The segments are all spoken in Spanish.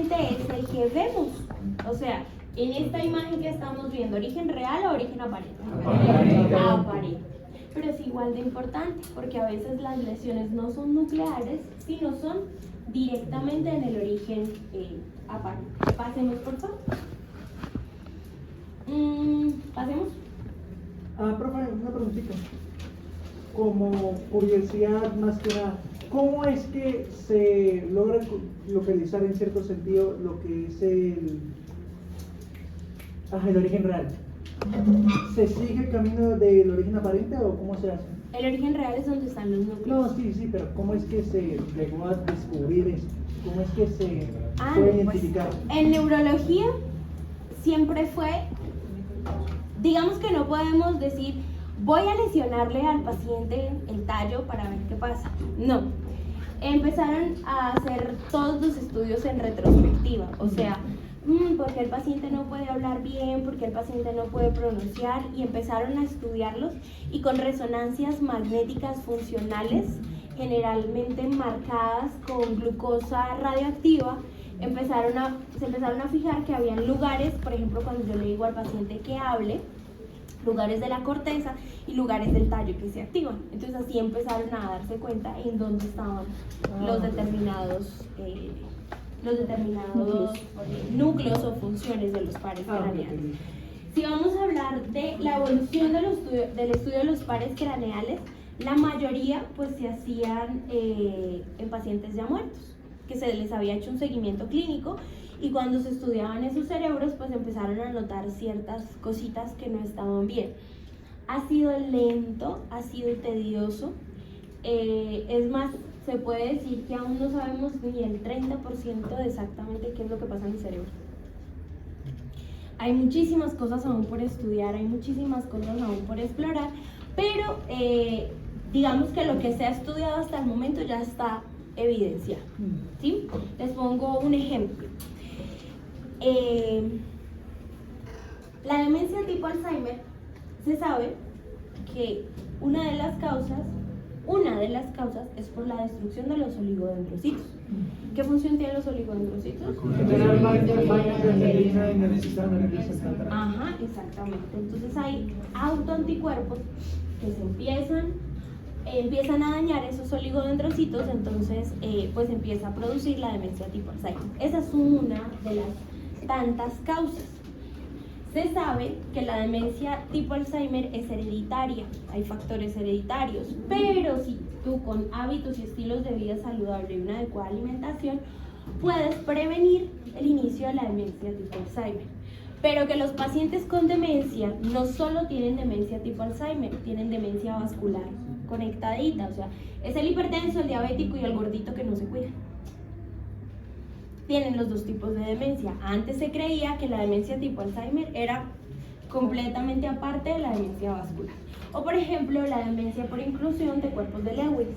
exactamente es el que vemos. O sea, en esta imagen que estamos viendo, ¿origen real o origen aparente? Aparente. Pero es igual de importante, porque a veces las lesiones no son nucleares, sino son directamente en el origen aparente. Pasemos, por favor. Pasemos. Profe, una preguntita. Como curiosidad más que nada, ¿cómo es que se logra localizar en cierto sentido lo que es el origen real? ¿Se sigue el camino del origen aparente o cómo se hace? El origen real es donde están los núcleos. No, sí, pero ¿cómo es que se llegó a descubrir esto? ¿Cómo es que se puede identificar? Pues, en neurología siempre fue, digamos que no podemos decir, voy a lesionarle al paciente el tallo para ver qué pasa. No. Empezaron a hacer todos los estudios en retrospectiva, o sea, porque el paciente no puede hablar bien, porque el paciente no puede pronunciar, y empezaron a estudiarlos, y con resonancias magnéticas funcionales, generalmente marcadas con glucosa radioactiva, se empezaron a fijar que habían lugares, por ejemplo, cuando yo le digo al paciente que hable, lugares de la corteza y lugares del tallo que se activan. Entonces así empezaron a darse cuenta en dónde estaban los determinados núcleos o funciones de los pares craneales. Si vamos a hablar de la evolución del estudio de los pares craneales, la mayoría pues se hacían en pacientes ya muertos, que se les había hecho un seguimiento clínico, y cuando se estudiaban esos cerebros pues empezaron a notar ciertas cositas que no estaban bien. Ha sido lento, ha sido tedioso, es más, se puede decir que aún no sabemos ni el 30% de exactamente qué es lo que pasa en el cerebro. Hay muchísimas cosas aún por estudiar, hay muchísimas cosas aún por explorar, pero digamos que lo que se ha estudiado hasta el momento ya está evidenciado, ¿sí? Les pongo un ejemplo. La demencia tipo Alzheimer, se sabe que una de las causas es por la destrucción de los oligodendrocitos. ¿Qué función tienen los oligodendrocitos? Ajá, exactamente. Entonces hay autoanticuerpos que se empiezan a dañar esos oligodendrocitos, entonces pues empieza a producir la demencia tipo Alzheimer. Esa es una de las tantas causas. Se sabe que la demencia tipo Alzheimer es hereditaria, hay factores hereditarios, pero si tú con hábitos y estilos de vida saludable y una adecuada alimentación puedes prevenir el inicio de la demencia tipo Alzheimer. Pero que los pacientes con demencia no solo tienen demencia tipo Alzheimer, tienen demencia vascular conectadita, o sea, es el hipertenso, el diabético y el gordito que no se cuida. Tienen los dos tipos de demencia. Antes se creía que la demencia tipo Alzheimer era completamente aparte de la demencia vascular. O por ejemplo, la demencia por inclusión de cuerpos de Lewis.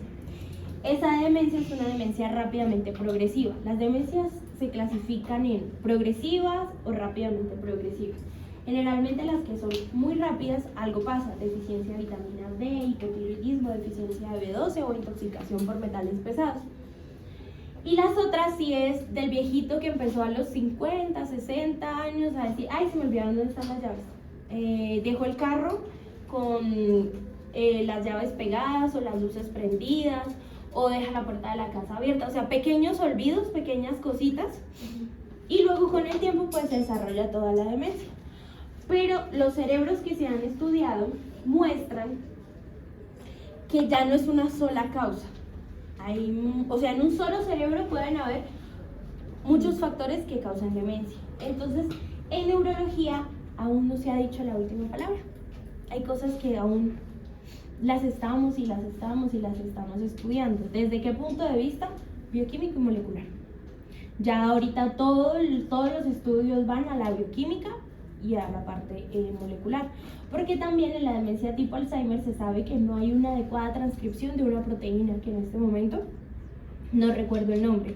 Esa demencia es una demencia rápidamente progresiva. Las demencias se clasifican en progresivas o rápidamente progresivas. Generalmente las que son muy rápidas, algo pasa, deficiencia de vitamina D, hipotiroidismo, deficiencia de B12 o intoxicación por metales pesados. Y las otras sí es del viejito que empezó a los 50, 60 años a decir, ay, se me olvidaron dónde están las llaves. Dejó el carro con las llaves pegadas o las luces prendidas, o deja la puerta de la casa abierta. O sea, pequeños olvidos, pequeñas cositas. Y luego con el tiempo pues se desarrolla toda la demencia. Pero los cerebros que se han estudiado muestran que ya no es una sola causa. O sea, en un solo cerebro pueden haber muchos factores que causan demencia. Entonces, en neurología aún no se ha dicho la última palabra. Hay cosas que aún las estamos estudiando. ¿Desde qué punto de vista? Bioquímico y molecular. Ya ahorita todos los estudios van a la bioquímica y a la parte molecular, porque también en la demencia tipo Alzheimer se sabe que no hay una adecuada transcripción de una proteína que en este momento no recuerdo el nombre,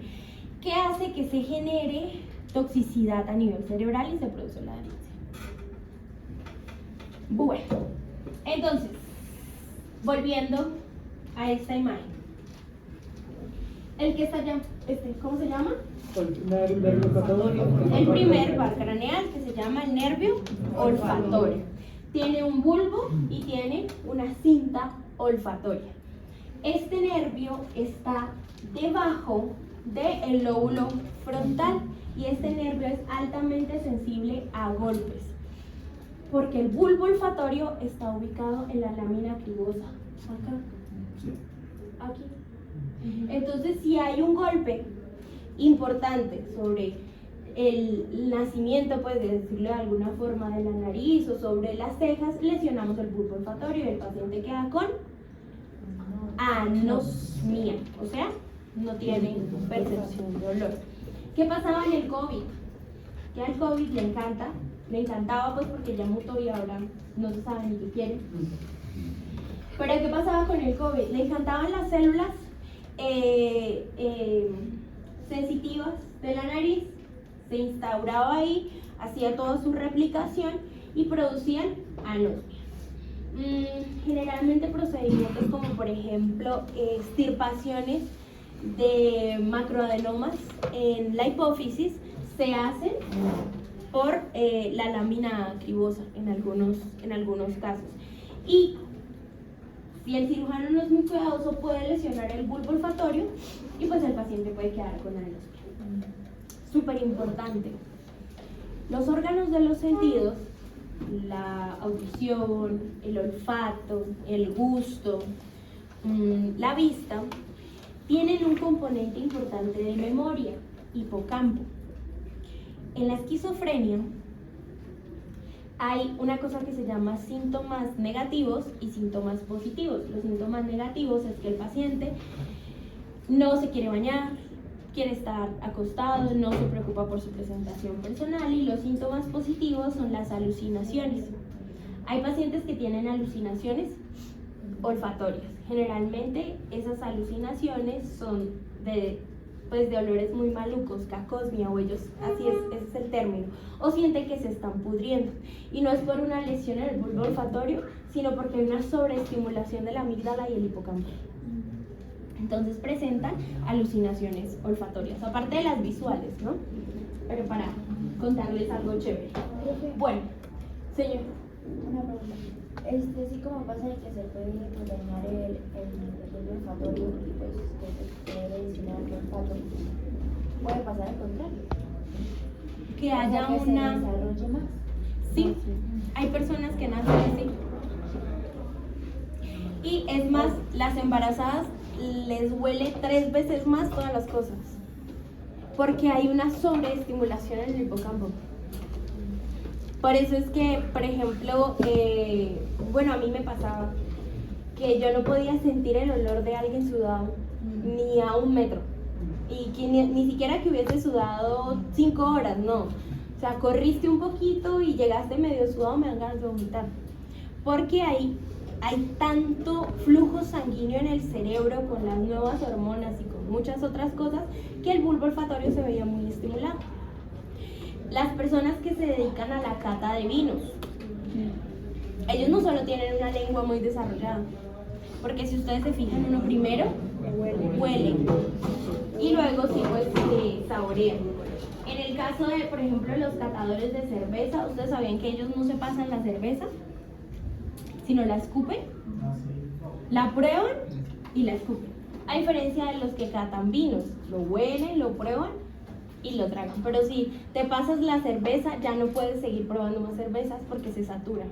que hace que se genere toxicidad a nivel cerebral y se produce la demencia. Bueno, entonces, volviendo a esta imagen, El que está allá, ¿cómo se llama? El nervio olfatorio. El primer par craneal, que se llama el nervio olfatorio. Tiene un bulbo y tiene una cinta olfatoria. Este nervio está debajo del lóbulo frontal y este nervio es altamente sensible a golpes, porque el bulbo olfatorio está ubicado en la lámina cribosa, acá, aquí. Entonces, si hay un golpe importante sobre el nacimiento, pues de decirlo de alguna forma, de la nariz o sobre las cejas, lesionamos el bulbo olfatorio y el paciente queda con anosmia, o sea, no tiene percepción de olor. ¿Qué pasaba en el COVID? Que al COVID le encantaba pues porque ya mutó y ahora no se sabe ni qué quiere. Pero ¿qué pasaba con el COVID? Le encantaban las células sensitivas de la nariz, se instauraba ahí, hacía toda su replicación y producían anosmia. Generalmente procedimientos como por ejemplo extirpaciones de macroadenomas en la hipófisis se hacen por la lámina cribosa en algunos casos. Y si el cirujano no es muy cuidadoso puede lesionar el bulbo olfatorio y pues el paciente puede quedar con anosmia. Súper importante. Los órganos de los sentidos, la audición, el olfato, el gusto, la vista, tienen un componente importante de memoria, hipocampo. En la esquizofrenia hay una cosa que se llama síntomas negativos y síntomas positivos. Los síntomas negativos es que el paciente no se quiere bañar, quiere estar acostado, no se preocupa por su presentación personal, y los síntomas positivos son las alucinaciones. Hay pacientes que tienen alucinaciones olfatorias. Generalmente esas alucinaciones son de olores muy malucos, cacosmia o ellos, así es, ese es el término, o sienten que se están pudriendo, y no es por una lesión en el bulbo olfatorio, sino porque hay una sobreestimulación de la amígdala y el hipocampo. Entonces presentan alucinaciones olfatorias, aparte de las visuales, ¿no? Pero para contarles algo chévere. Bueno, señor. Una pregunta. Sí, como pasa de que se puede dañar el bulbo olfatorio y pues que se puede lesionar el olfato, puede pasar al contrario. Que haya que una... se desarrolle más. Sí, hay personas que nacen así. Y es más, las embarazadas les huele 3 veces más todas las cosas, porque hay una sobreestimulación en el hipocampo. Por eso es que, por ejemplo, bueno, a mí me pasaba que yo no podía sentir el olor de alguien sudado ni a 1 metro, y que ni siquiera que hubiese sudado 5 horas, no. O sea, corriste un poquito y llegaste medio sudado, me dan ganas de vomitar, porque hay tanto flujo sanguíneo en el cerebro con las nuevas hormonas y con muchas otras cosas que el bulbo olfatorio se veía muy estimulado. Las personas que se dedican a la cata de vinos, ellos no solo tienen una lengua muy desarrollada, porque si ustedes se fijan, uno primero huele y luego sí pues saborean. En el caso de, por ejemplo, los catadores de cerveza, ¿ustedes sabían que ellos no se pasan la cerveza, sino la escupen? La prueban y la escupen. A diferencia de los que catan vinos, lo huelen, lo prueban y lo tragan. Pero si te pasas la cerveza, ya no puedes seguir probando más cervezas porque se satura.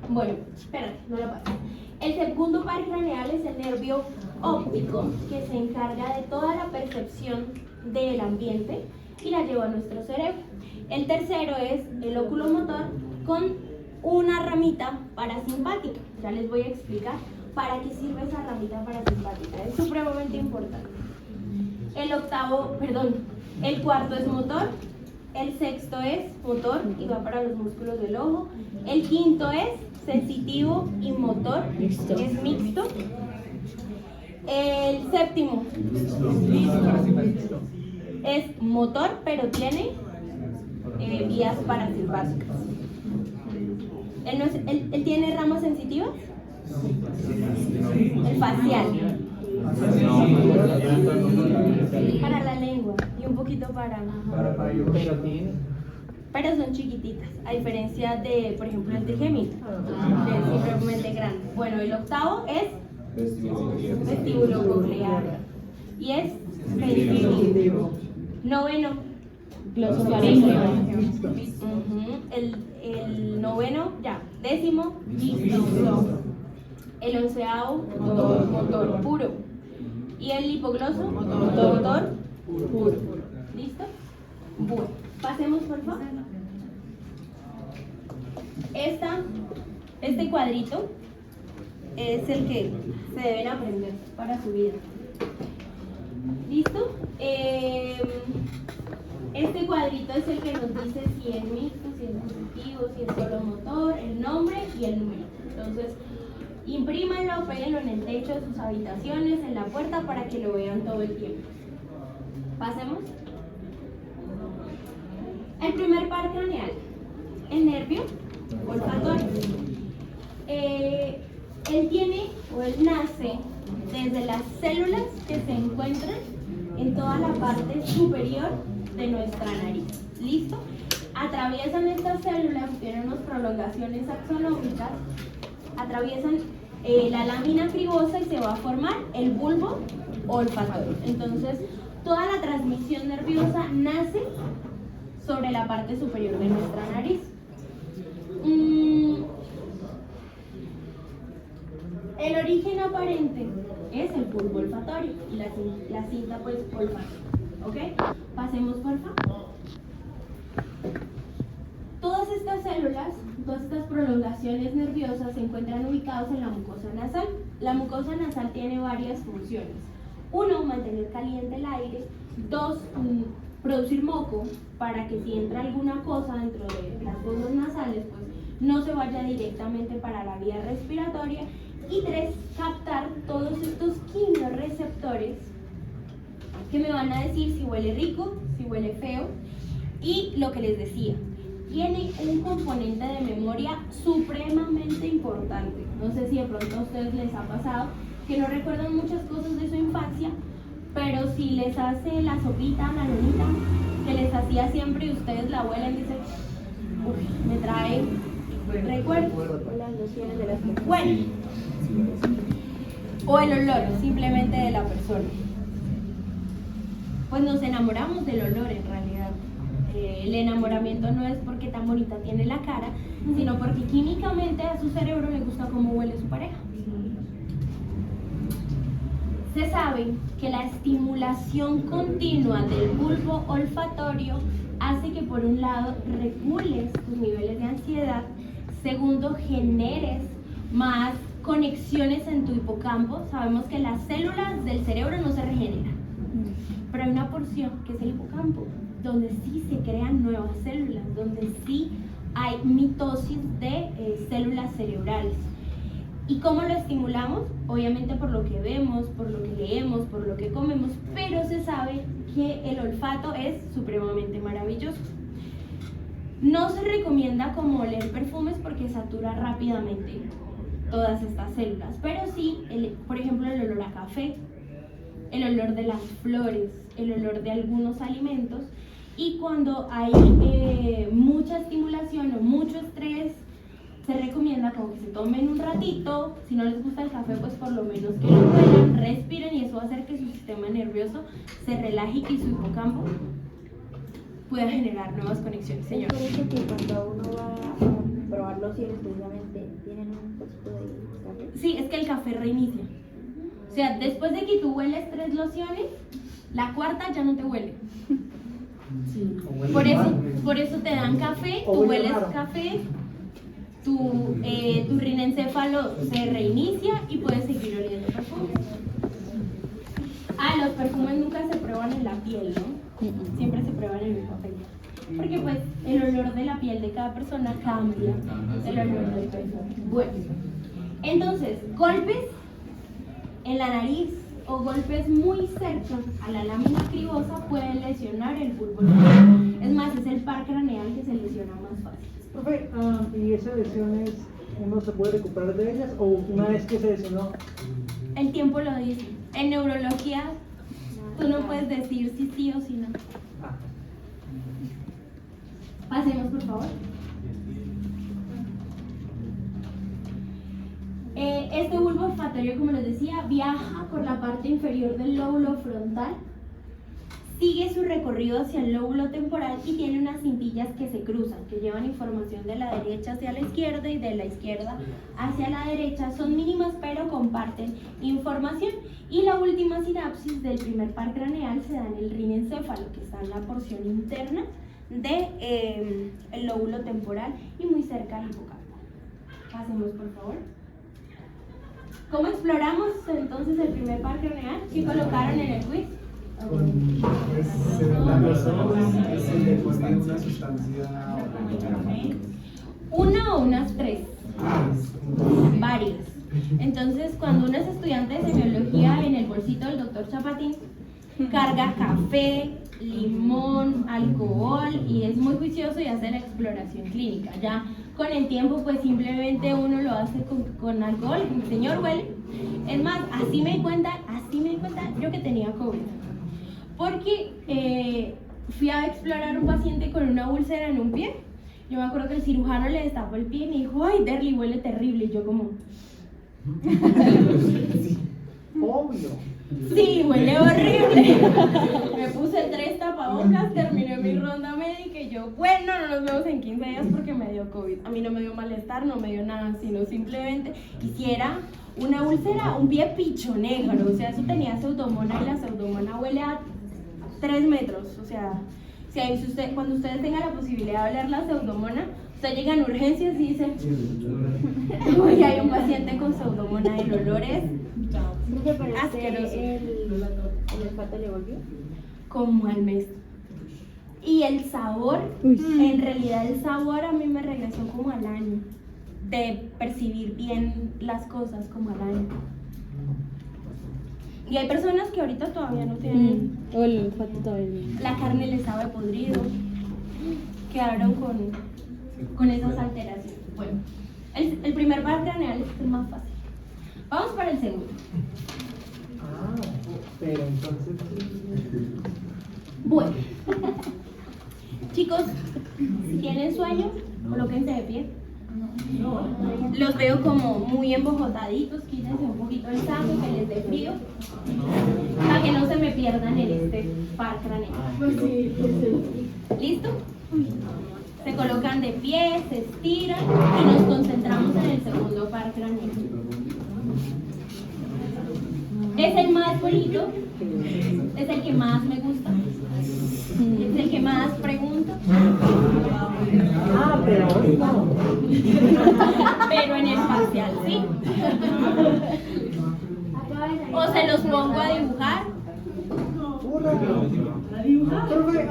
Bueno, espérate, no lo pases. El segundo par craneal es el nervio óptico, que se encarga de toda la percepción del ambiente y la lleva a nuestro cerebro. El tercero es el oculomotor, con una ramita parasimpática. Ya les voy a explicar para qué sirve esa ramita parasimpática. Es supremamente importante. El cuarto es motor, el sexto es motor y va para los músculos del ojo. El quinto es sensitivo y motor, es mixto. El séptimo es motor, pero tiene vías parasimpáticas. ¿Él tiene ramas sensitivas? El facial. Para la lengua y un poquito para... Pero tiene. Pero son chiquititas, a diferencia de, por ejemplo, el trigémino, que es supremamente grande. Bueno, el octavo es vestíbulo coclear y es periférico. Noveno, glosofaríngeo. El noveno, ya. Décimo, listo. El onceavo, motor puro. Y el hipogloso, motor puro. ¿Listo? Bueno, pasemos por favor. Este cuadrito es el que se deben aprender para su vida. ¿Listo? Este cuadrito es el que nos dice si es mixto, si es positivo, si es solo motor, el nombre y el número. Entonces, imprímanlo, péguenlo en el techo de sus habitaciones, en la puerta, para que lo vean todo el tiempo. Pasemos. El primer par craneal, el nervio olfatorio. Él tiene o él nace desde las células que se encuentran en toda la parte superior de nuestra nariz. ¿Listo? Atraviesan estas células, tienen unas prolongaciones axonómicas, atraviesan la lámina cribosa y se va a formar el bulbo olfatorio. Entonces, toda la transmisión nerviosa nace sobre la parte superior de nuestra nariz. El origen aparente es el bulbo olfatorio y la cinta pues olfatoria. ¿Ok? Pasemos por favor. Todas estas células, todas estas prolongaciones nerviosas se encuentran ubicadas en la mucosa nasal. La mucosa nasal tiene varias funciones. Uno, mantener caliente el aire. Dos, producir moco para que si entra alguna cosa dentro de las fosas nasales, pues no se vaya directamente para la vía respiratoria. Y tres, captar todos estos quimiorreceptores que me van a decir si huele rico, si huele feo. Y lo que les decía, tiene un componente de memoria supremamente importante. No sé si de pronto a ustedes les ha pasado que no recuerdan muchas cosas de su infancia, pero si les hace la sopita, la lonita, que les hacía siempre y ustedes la huelen y dicen, uy, me trae recuerdos. Las nociones de las personas. Bueno, o el olor simplemente de la persona. Pues nos enamoramos del olor en realidad. El enamoramiento no es porque tan bonita tiene la cara, sino porque químicamente a su cerebro le gusta cómo huele su pareja. Se sabe que la estimulación continua del bulbo olfatorio hace que por un lado regules tus niveles de ansiedad, segundo generes más conexiones en tu hipocampo. Sabemos que las células del cerebro no se regeneran, pero hay una porción que es el hipocampo, donde sí se crean nuevas células, donde sí hay mitosis de células cerebrales. ¿Y cómo lo estimulamos? Obviamente por lo que vemos, por lo que leemos, por lo que comemos, pero se sabe que el olfato es supremamente maravilloso. No se recomienda como oler perfumes porque satura rápidamente todas estas células, pero sí, por ejemplo, el olor a café, el olor de las flores, el olor de algunos alimentos. Y cuando hay mucha estimulación o mucho estrés, se recomienda como que se tomen un ratito. Si no les gusta el café, pues por lo menos que lo huelan, respiren, y eso va a hacer que su sistema nervioso se relaje y su hipocampo pueda generar nuevas conexiones. Señor. Es por eso que cuando uno va a probar lociones, precisamente tienen un poquito de café. Sí, es que el café reinicia. O sea, después de que tú hueles 3 lociones, la cuarta ya no te huele. Sí. Por eso te dan café, tú hueles café, tu rinencéfalo se reinicia y puedes seguir oliendo perfumes. Los perfumes nunca se prueban en la piel, ¿no? Siempre se prueban en el papel. Porque pues el olor de la piel de cada persona cambia el olor del perfume. Bueno, entonces, golpes en la nariz o golpes muy cerca a la lámina cribosa pueden lesionar el bulbo olfatorio. Es más, es el par craneal que se lesiona más fácil. Profe, ¿y esas lesiones uno se puede recuperar de ellas o una vez que se lesionó? El tiempo lo dice. En neurología, tú no puedes decir si sí o si no. Ah. Pasemos, por favor. Este bulbo olfatorio, como les decía, viaja por la parte inferior del lóbulo frontal, sigue su recorrido hacia el lóbulo temporal y tiene unas cintillas que se cruzan, que llevan información de la derecha hacia la izquierda y de la izquierda hacia la derecha. Son mínimas, pero comparten información. Y la última sinapsis del primer par craneal se da en el rinencéfalo, que está en la porción interna del el lóbulo temporal y muy cerca del hipocampo. Pasemos, por favor. ¿Cómo exploramos entonces el primer par craneal? ¿Qué colocaron en el quiz? Se le pone una sustancia. ¿Una o unas tres? Varias. Entonces, cuando uno es estudiante de semiología, en el bolsito del doctor Chapatín carga café, limón, alcohol y es muy juicioso y hace la exploración clínica. Ya con el tiempo, pues simplemente uno lo hace con alcohol. Señor, huele. Es más, así me di cuenta yo que tenía COVID. Porque fui a explorar un paciente con una úlcera en un pie. Yo me acuerdo que el cirujano le destapó el pie y me dijo, ay, Derly, huele terrible. Y yo como... Obvio. Sí, huele horrible. Me puse 3 tapabocas, terminé mi ronda médica y yo, bueno, no nos vemos en 15 días porque me dio COVID. A mí no me dio malestar, no me dio nada, sino simplemente quisiera una úlcera, un pie picho negro. O sea, eso tenía pseudomona y la pseudomona huele a 3 metros. O sea, cuando ustedes tengan la posibilidad de oler la pseudomona, usted llega en urgencias y dice, uy, hay un paciente con pseudomona, el olor es asqueroso. ¿El olfato le volvió? Como al mes. Y el sabor, en realidad el sabor a mí me regresó como al año, de percibir bien las cosas como al año. Y hay personas que ahorita todavía no tienen, O el olfato todavía. la carne les sabe podrido, quedaron con esas alteraciones. Bueno, el primer par craneal es el más fácil. Vamos para el segundo. Ah, pero entonces. Bueno, chicos, si tienen sueño, colóquense de pie. Los veo como muy embojotaditos, quítense un poquito el saco, que les dé frío, para que no se me pierdan en este par craneal. ¿Listo? Se colocan de pie, se estiran y nos concentramos en el segundo par craneal. Es el más bonito, es el que más me gusta, es el que más pregunto. Ah, pero hoy no. Pero en el facial, sí. O se los pongo a dibujar. Profe,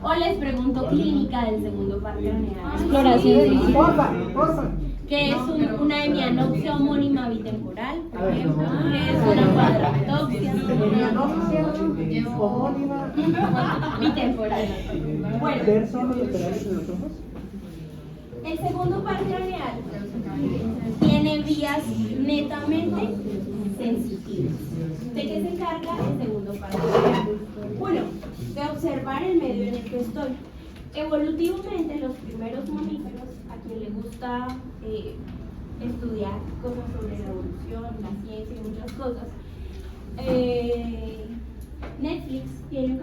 O les pregunto clínica del segundo par craneal. Exploración. porfa. ¿Qué es una hemianopsia homónima bitemporal, por ejemplo? ¿Qué es una cuadratopsia Homónima. bitemporal? Bueno, ¿Ver son los laterales de los ojos? el segundo par craneal tiene vías netamente sensitivas. ¿De qué se encarga el segundo par craneal? Bueno, de observar el medio en el que estoy. Evolutivamente, los primeros mamíferos, a quien le gusta estudiar cosas sobre la evolución, la ciencia y muchas cosas, Netflix tiene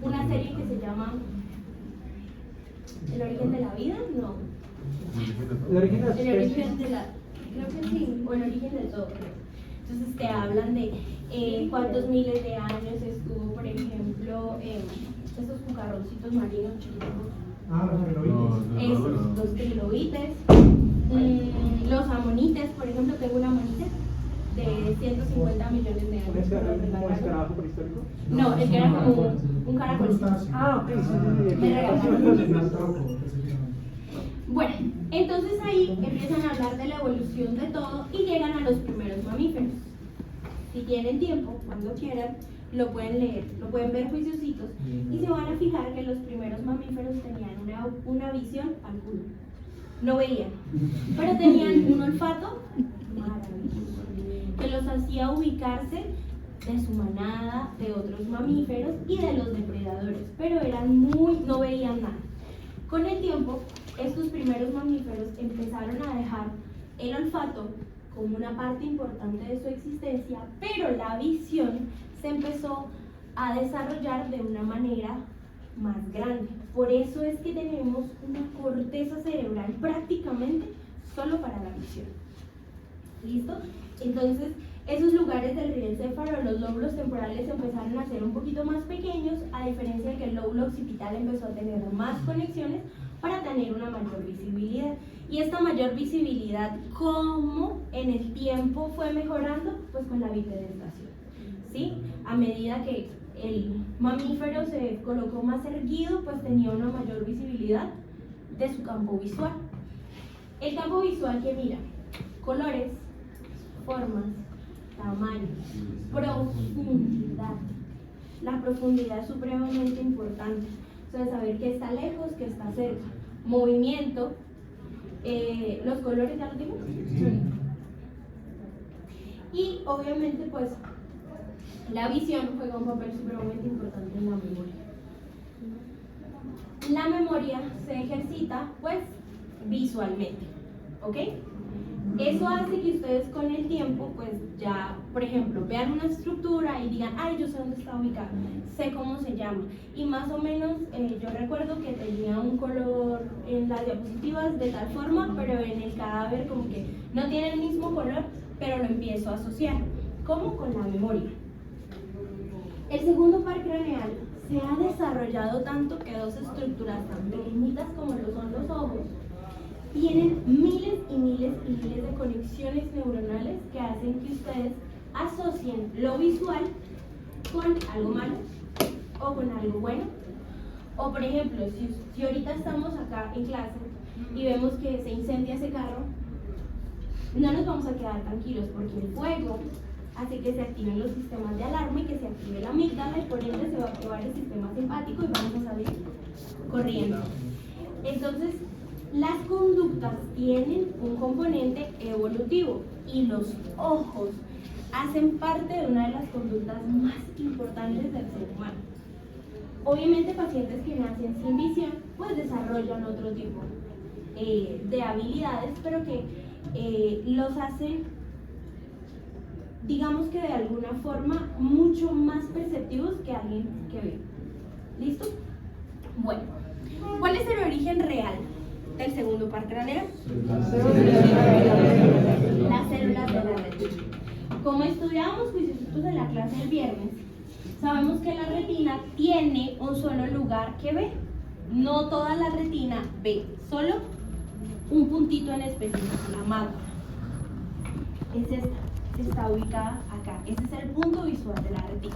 una serie que se llama ¿El origen de la vida? No. El origen de las El especies. origen de la... Creo que sí, o el origen de todo, creo. Entonces te hablan de cuántos miles de años estuvo, por ejemplo, esos cucarroncitos marinos chiquitos. Ah, los Esos, los trilobites, los amonites, por ejemplo, tengo una amonita de 150 millones de años. ¿Un escarabajo prehistórico? No, el que era como un caracol. Ah, ok, sí. Me regalaron. Bueno, entonces ahí empiezan a hablar de la evolución de todo y llegan a los primeros mamíferos. Si tienen tiempo, cuando quieran, lo pueden leer, lo pueden ver juiciositos y se van a fijar que los primeros mamíferos tenían una visión al culo. No veían, pero tenían un olfato los hacía ubicarse de su manada, de otros mamíferos y de los depredadores, pero no veían nada. Con el tiempo, estos primeros mamíferos empezaron a dejar el olfato como una parte importante de su existencia, pero la visión se empezó a desarrollar de una manera más grande. Por eso es que tenemos una corteza cerebral prácticamente solo para la visión. ¿Listo? Entonces, esos lugares del riencéfalo, los lóbulos temporales empezaron a ser un poquito más pequeños, a diferencia de que el lóbulo occipital empezó a tener más conexiones para tener una mayor visibilidad. Y esta mayor visibilidad, ¿cómo en el tiempo fue mejorando? Pues con la bipedestación, ¿sí? A medida que el mamífero se colocó más erguido, pues tenía una mayor visibilidad de su campo visual. El campo visual que mira colores, formas, tamaño, profundidad. La profundidad es supremamente importante. O sea, saber qué está lejos, qué está cerca. Movimiento. Los colores, ¿ya los digo? Sí. Y obviamente, pues, la visión juega un papel supremamente importante en la memoria. La memoria se ejercita, pues, visualmente, ¿ok? Eso hace que ustedes con el tiempo, pues ya, por ejemplo, vean una estructura y digan, ay, yo sé dónde está ubicada, sé cómo se llama. Y más o menos, yo recuerdo que tenía un color en las diapositivas de tal forma, pero en el cadáver como que no tiene el mismo color, pero lo empiezo a asociar. ¿Cómo? Con la memoria. El segundo par craneal se ha desarrollado tanto que dos estructuras tan pequeñitas como lo son los ojos tienen miles y miles y miles de conexiones neuronales que hacen que ustedes asocien lo visual con algo malo o con algo bueno. O por ejemplo, si ahorita estamos acá en clase y vemos que se incendia ese carro, no nos vamos a quedar tranquilos porque el fuego hace que se activen los sistemas de alarma y que se active la amígdala y por ende se va a activar el sistema simpático y vamos a salir corriendo. Entonces, las conductas tienen un componente evolutivo y los ojos hacen parte de una de las conductas más importantes del ser humano. Obviamente pacientes que nacen sin visión pues desarrollan otro tipo de habilidades, pero que los hacen, digamos que de alguna forma, mucho más perceptivos que alguien que ve. ¿Listo? Bueno, ¿cuál es el origen real del segundo par craneal? Las células de la retina. Como estudiábamos juiciositos en la clase del viernes, sabemos que la retina tiene un solo lugar que ve. No toda la retina ve, solo un puntito en específico, la mácula. Es esta, está ubicada acá. Ese es el punto visual de la retina.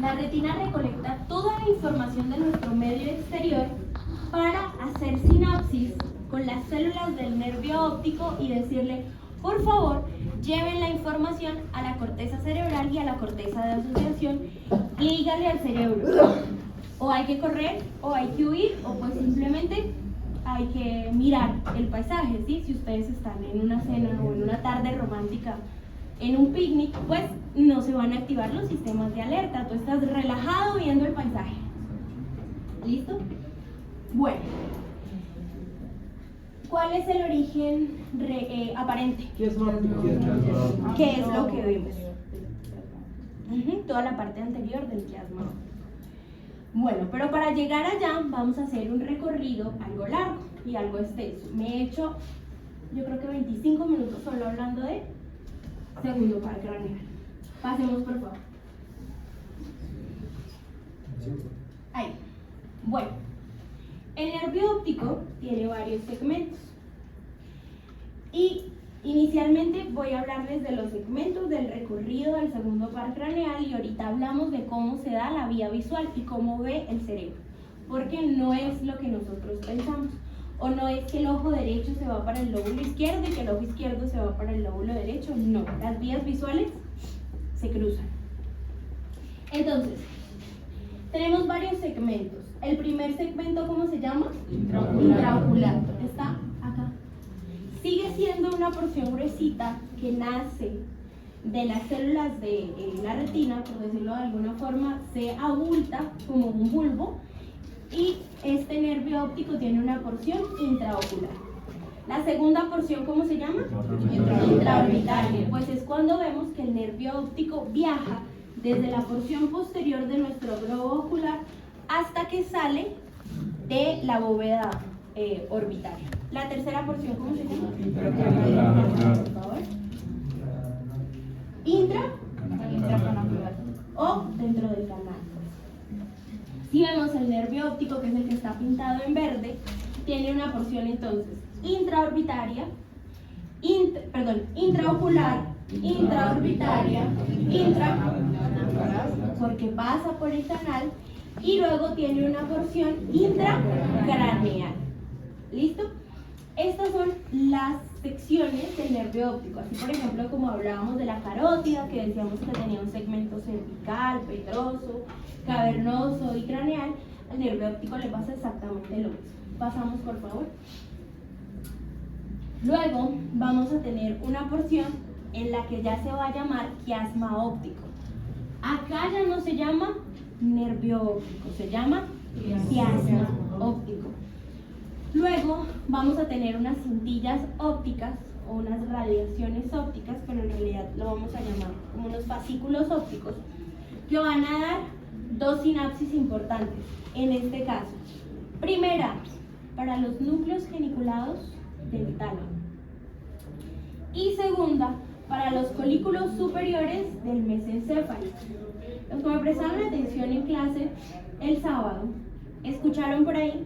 La retina recolecta toda la información de nuestro medio exterior para hacer sinapsis con las células del nervio óptico y decirle, por favor, lleven la información a la corteza cerebral y a la corteza de asociación y díganle al cerebro, o hay que correr, o hay que huir, o pues simplemente hay que mirar el paisaje, ¿sí? Si ustedes están en una cena o en una tarde romántica en un picnic, pues no se van a activar los sistemas de alerta, tú estás relajado viendo el paisaje. ¿Listo? Bueno, ¿cuál es el origen aparente? ¿Qué es lo que vemos? Toda la parte anterior del quiasma. Bueno, pero para llegar allá vamos a hacer un recorrido algo largo y algo extenso. Me he hecho, yo creo que 25 minutos solo hablando de segundo par craneal. Pasemos por favor. Ahí. Bueno, el nervio óptico tiene varios segmentos. Y inicialmente voy a hablarles de los segmentos del recorrido del segundo par craneal y ahorita hablamos de cómo se da la vía visual y cómo ve el cerebro. Porque no es lo que nosotros pensamos. O no es que el ojo derecho se va para el lóbulo izquierdo y que el ojo izquierdo se va para el lóbulo derecho. No, las vías visuales se cruzan. Entonces, tenemos varios segmentos. El primer segmento, ¿cómo se llama? Intraocular. Está acá. Sigue siendo una porción gruesita que nace de las células de la retina, por decirlo de alguna forma, se abulta como un bulbo y este nervio óptico tiene una porción intraocular. La segunda porción, ¿cómo se llama? Intraorbitaria. Pues es cuando vemos que el nervio óptico viaja desde la porción posterior de nuestro globo ocular hasta que sale de la bóveda orbitaria. La tercera porción, ¿cómo se llama? Por favor. Intracanalicular o dentro del canal. Si vemos el nervio óptico, que es el que está pintado en verde, tiene una porción entonces intraorbitaria, intraocular, intraorbitaria, porque pasa por el canal, y luego tiene una porción intracraneal. ¿Listo? Estas son las secciones del nervio óptico. Así, por ejemplo, como hablábamos de la carótida, que decíamos que tenía un segmento cervical, petroso, cavernoso y craneal, al nervio óptico le pasa exactamente lo mismo. Pasamos, por favor. Luego vamos a tener una porción en la que ya se va a llamar quiasma óptico. Acá ya no se llama nervio óptico, se llama quiasma óptico. Luego vamos a tener unas cintillas ópticas o unas radiaciones ópticas, pero en realidad lo vamos a llamar como unos fascículos ópticos, que van a dar dos sinapsis importantes en este caso. Primera, para los núcleos geniculados del tálamo. Y segunda, para los colículos superiores del mesencéfalo. Los que me prestaron atención en clase el sábado, escucharon por ahí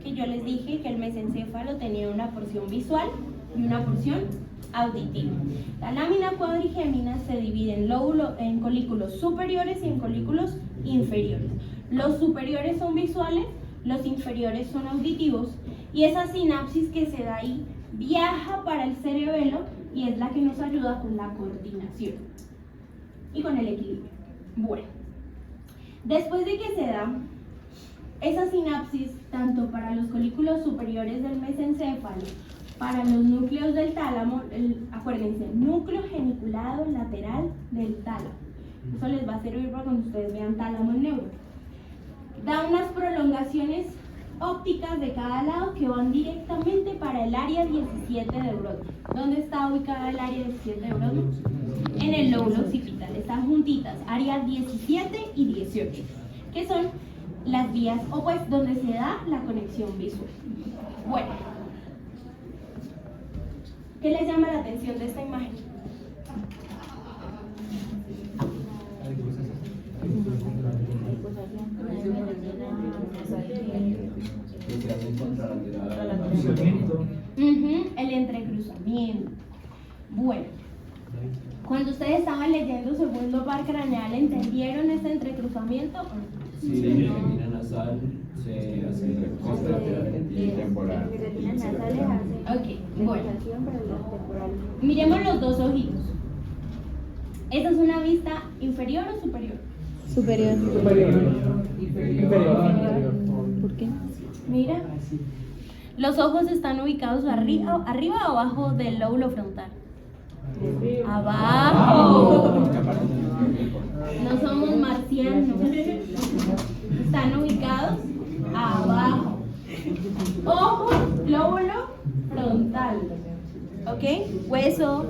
que yo les dije que el mesencéfalo tenía una porción visual y una porción auditiva. La lámina cuadrigémina se divide en colículos superiores y en colículos inferiores. Los superiores son visuales, los inferiores son auditivos, y esa sinapsis que se da ahí viaja para el cerebelo y es la que nos ayuda con la coordinación y con el equilibrio. Bueno, después de que se da esa sinapsis, tanto para los colículos superiores del mesencéfalo, para los núcleos del tálamo, acuérdense, núcleo geniculado lateral del tálamo. Eso les va a servir para cuando ustedes vean tálamo en neuro. Da unas prolongaciones ópticas de cada lado que van directamente para el área 17 de Brodmann. ¿Dónde está ubicada el área 17 de Brodmann? En el lóbulo occipital. Están juntitas, áreas 17 y 18, que son las vías o pues donde se da la conexión visual. Bueno, ¿qué les llama la atención de esta imagen? El entrecruzamiento. Bueno, cuando ustedes estaban leyendo segundo par craneal, ¿entendieron este entrecruzamiento? Sí, la retina nasal se hace temporal. Retina nasales hace Ok, bueno. retracción, pero la temporal. Miremos los dos ojitos. ¿Esa es una vista inferior o superior? Superior. Inferior. ¿Por qué? Mira, los ojos están ubicados arriba o abajo del lóbulo frontal. Abajo. No somos marcianos. Están ubicados abajo. Ojo, lóbulo frontal. ¿Ok? Hueso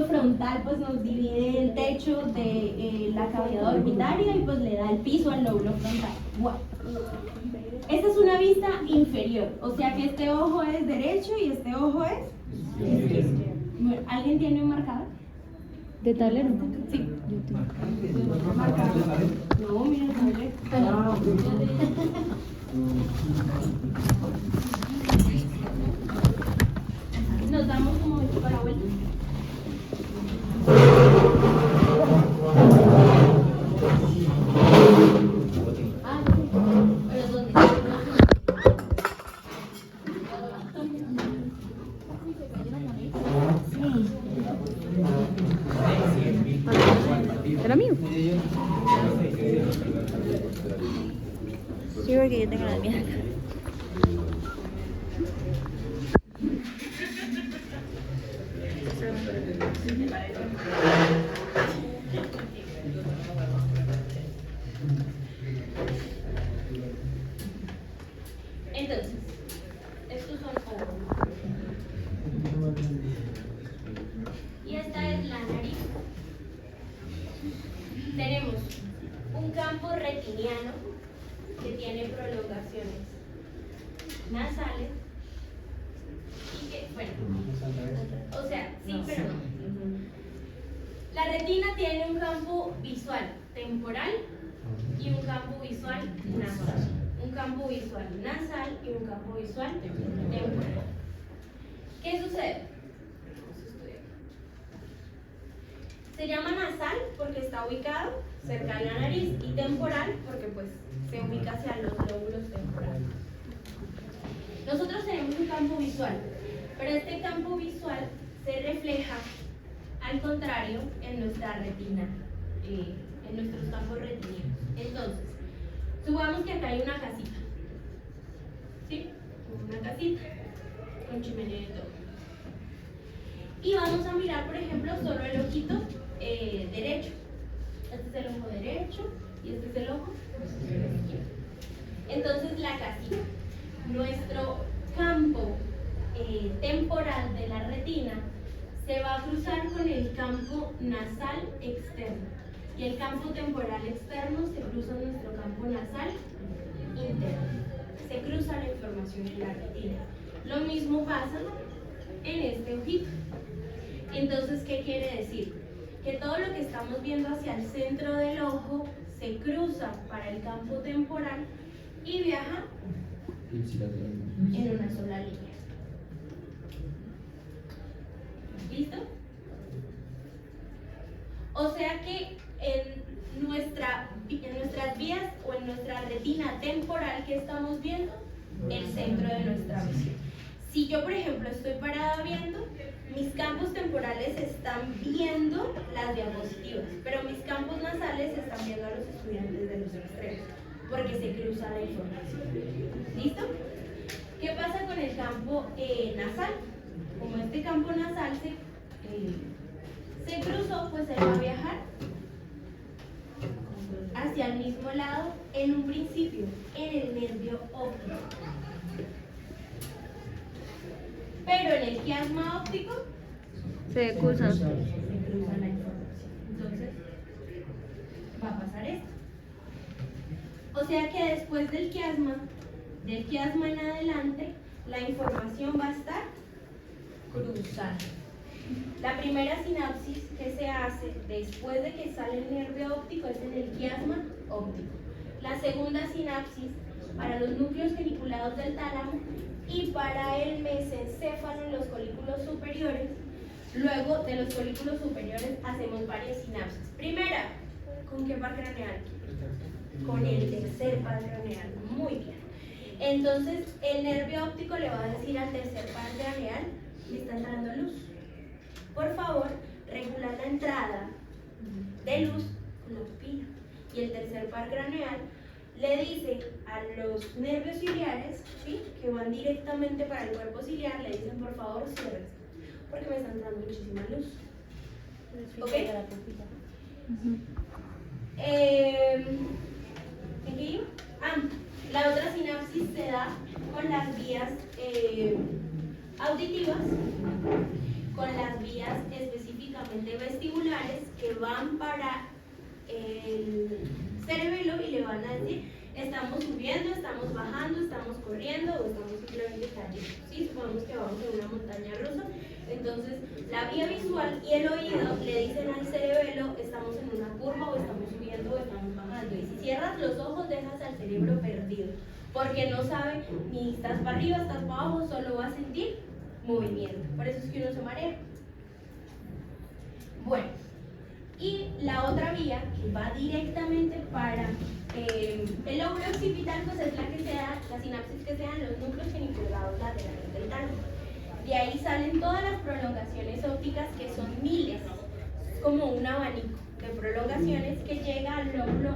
frontal pues nos divide el techo de la cavidad orbitaria y pues le da el piso al lóbulo frontal. Bueno, esta es una vista inferior, o sea que este ojo es derecho y este ojo es izquierdo. Bueno, ¿alguien tiene un marcador? ¿De tablero? Sí. Yo tengo. No, mira el tablero. Nos damos un momento para vuelta. Ah, sí. Pero ¿dónde? ¿Era mío? Sí, porque yo tengo la mía. retiniano, que tiene prolongaciones nasales, y que, bueno, o sea, sí, pero no. La retina tiene un campo visual temporal y un campo visual nasal. Un campo visual nasal y un campo visual temporal. ¿Qué sucede? Vamos a estudiar. Se llama nasal porque está ubicado cerca de la nariz y temporal porque pues se ubica hacia los lóbulos temporales. Nosotros tenemos un campo visual, pero este campo visual se refleja al contrario en nuestra retina, en nuestros campos retinianos. Entonces, supongamos que acá hay una casita, ¿sí? Una casita con chimenea y todo. Y vamos a mirar, por ejemplo, solo el ojito derecho. Este es el ojo derecho y este es el ojo izquierdo. Entonces, la casita, nuestro campo temporal de la retina, se va a cruzar con el campo nasal externo y el campo temporal externo se cruza con nuestro campo nasal interno. Se cruza la información en la retina. Lo mismo pasa en este ojito. Entonces, ¿qué quiere decir? Que todo lo que estamos viendo hacia el centro del ojo se cruza para el campo temporal y viaja en una sola línea. ¿Listo? O sea que en nuestras vías o en nuestra retina temporal, que estamos viendo el centro de nuestra visión. Si yo, por ejemplo, estoy parada viendo, mis campos temporales están viendo las diapositivas, pero mis campos nasales están viendo a los estudiantes de los extremos, porque se cruza la información. ¿Listo? ¿Qué pasa con el campo nasal? Como este campo nasal se cruzó, pues él va a viajar hacia el mismo lado en un principio, en el nervio óptico. Pero en el quiasma óptico Se cruza. se cruza la información. Entonces, va a pasar esto. O sea que después del quiasma en adelante, la información va a estar cruzada. La primera sinapsis que se hace después de que sale el nervio óptico es en el quiasma óptico. La segunda sinapsis para los núcleos geniculados del tálamo y para el mesencéfalo en los colículos superiores. Luego de los colículos superiores hacemos varias sinapsis. Primera, ¿con qué par craneal? Con el tercer par craneal. Muy bien. Entonces, el nervio óptico le va a decir al tercer par craneal, le está entrando luz. Por favor, regula la entrada de luz con la pupila. Y el tercer par craneal le dice a los nervios ciliares, ¿sí?, que van directamente para el cuerpo ciliar, le dicen por favor cierren, porque me está entrando muchísima luz. ¿Ok? ¿En qué iba? La otra sinapsis se da con las vías auditivas, con las vías específicamente vestibulares que van para el cerebelo y le van a decir estamos subiendo, estamos bajando, estamos corriendo o estamos simplemente cayendo. ¿Sí? Supongamos que vamos en una montaña rusa, entonces la vía visual y el oído le dicen al cerebelo estamos en una curva o estamos subiendo o estamos bajando, y si cierras los ojos dejas al cerebro perdido porque no sabe ni estás para arriba, estás para abajo, solo va a sentir movimiento, por eso es que uno se marea. Bueno, y la otra vía que va directamente para el lóbulo occipital, pues es la que se da, la sinapsis que se dan los núcleos geniculados laterales del tálamo. De ahí salen todas las prolongaciones ópticas, que son miles, es como un abanico de prolongaciones que llega al lóbulo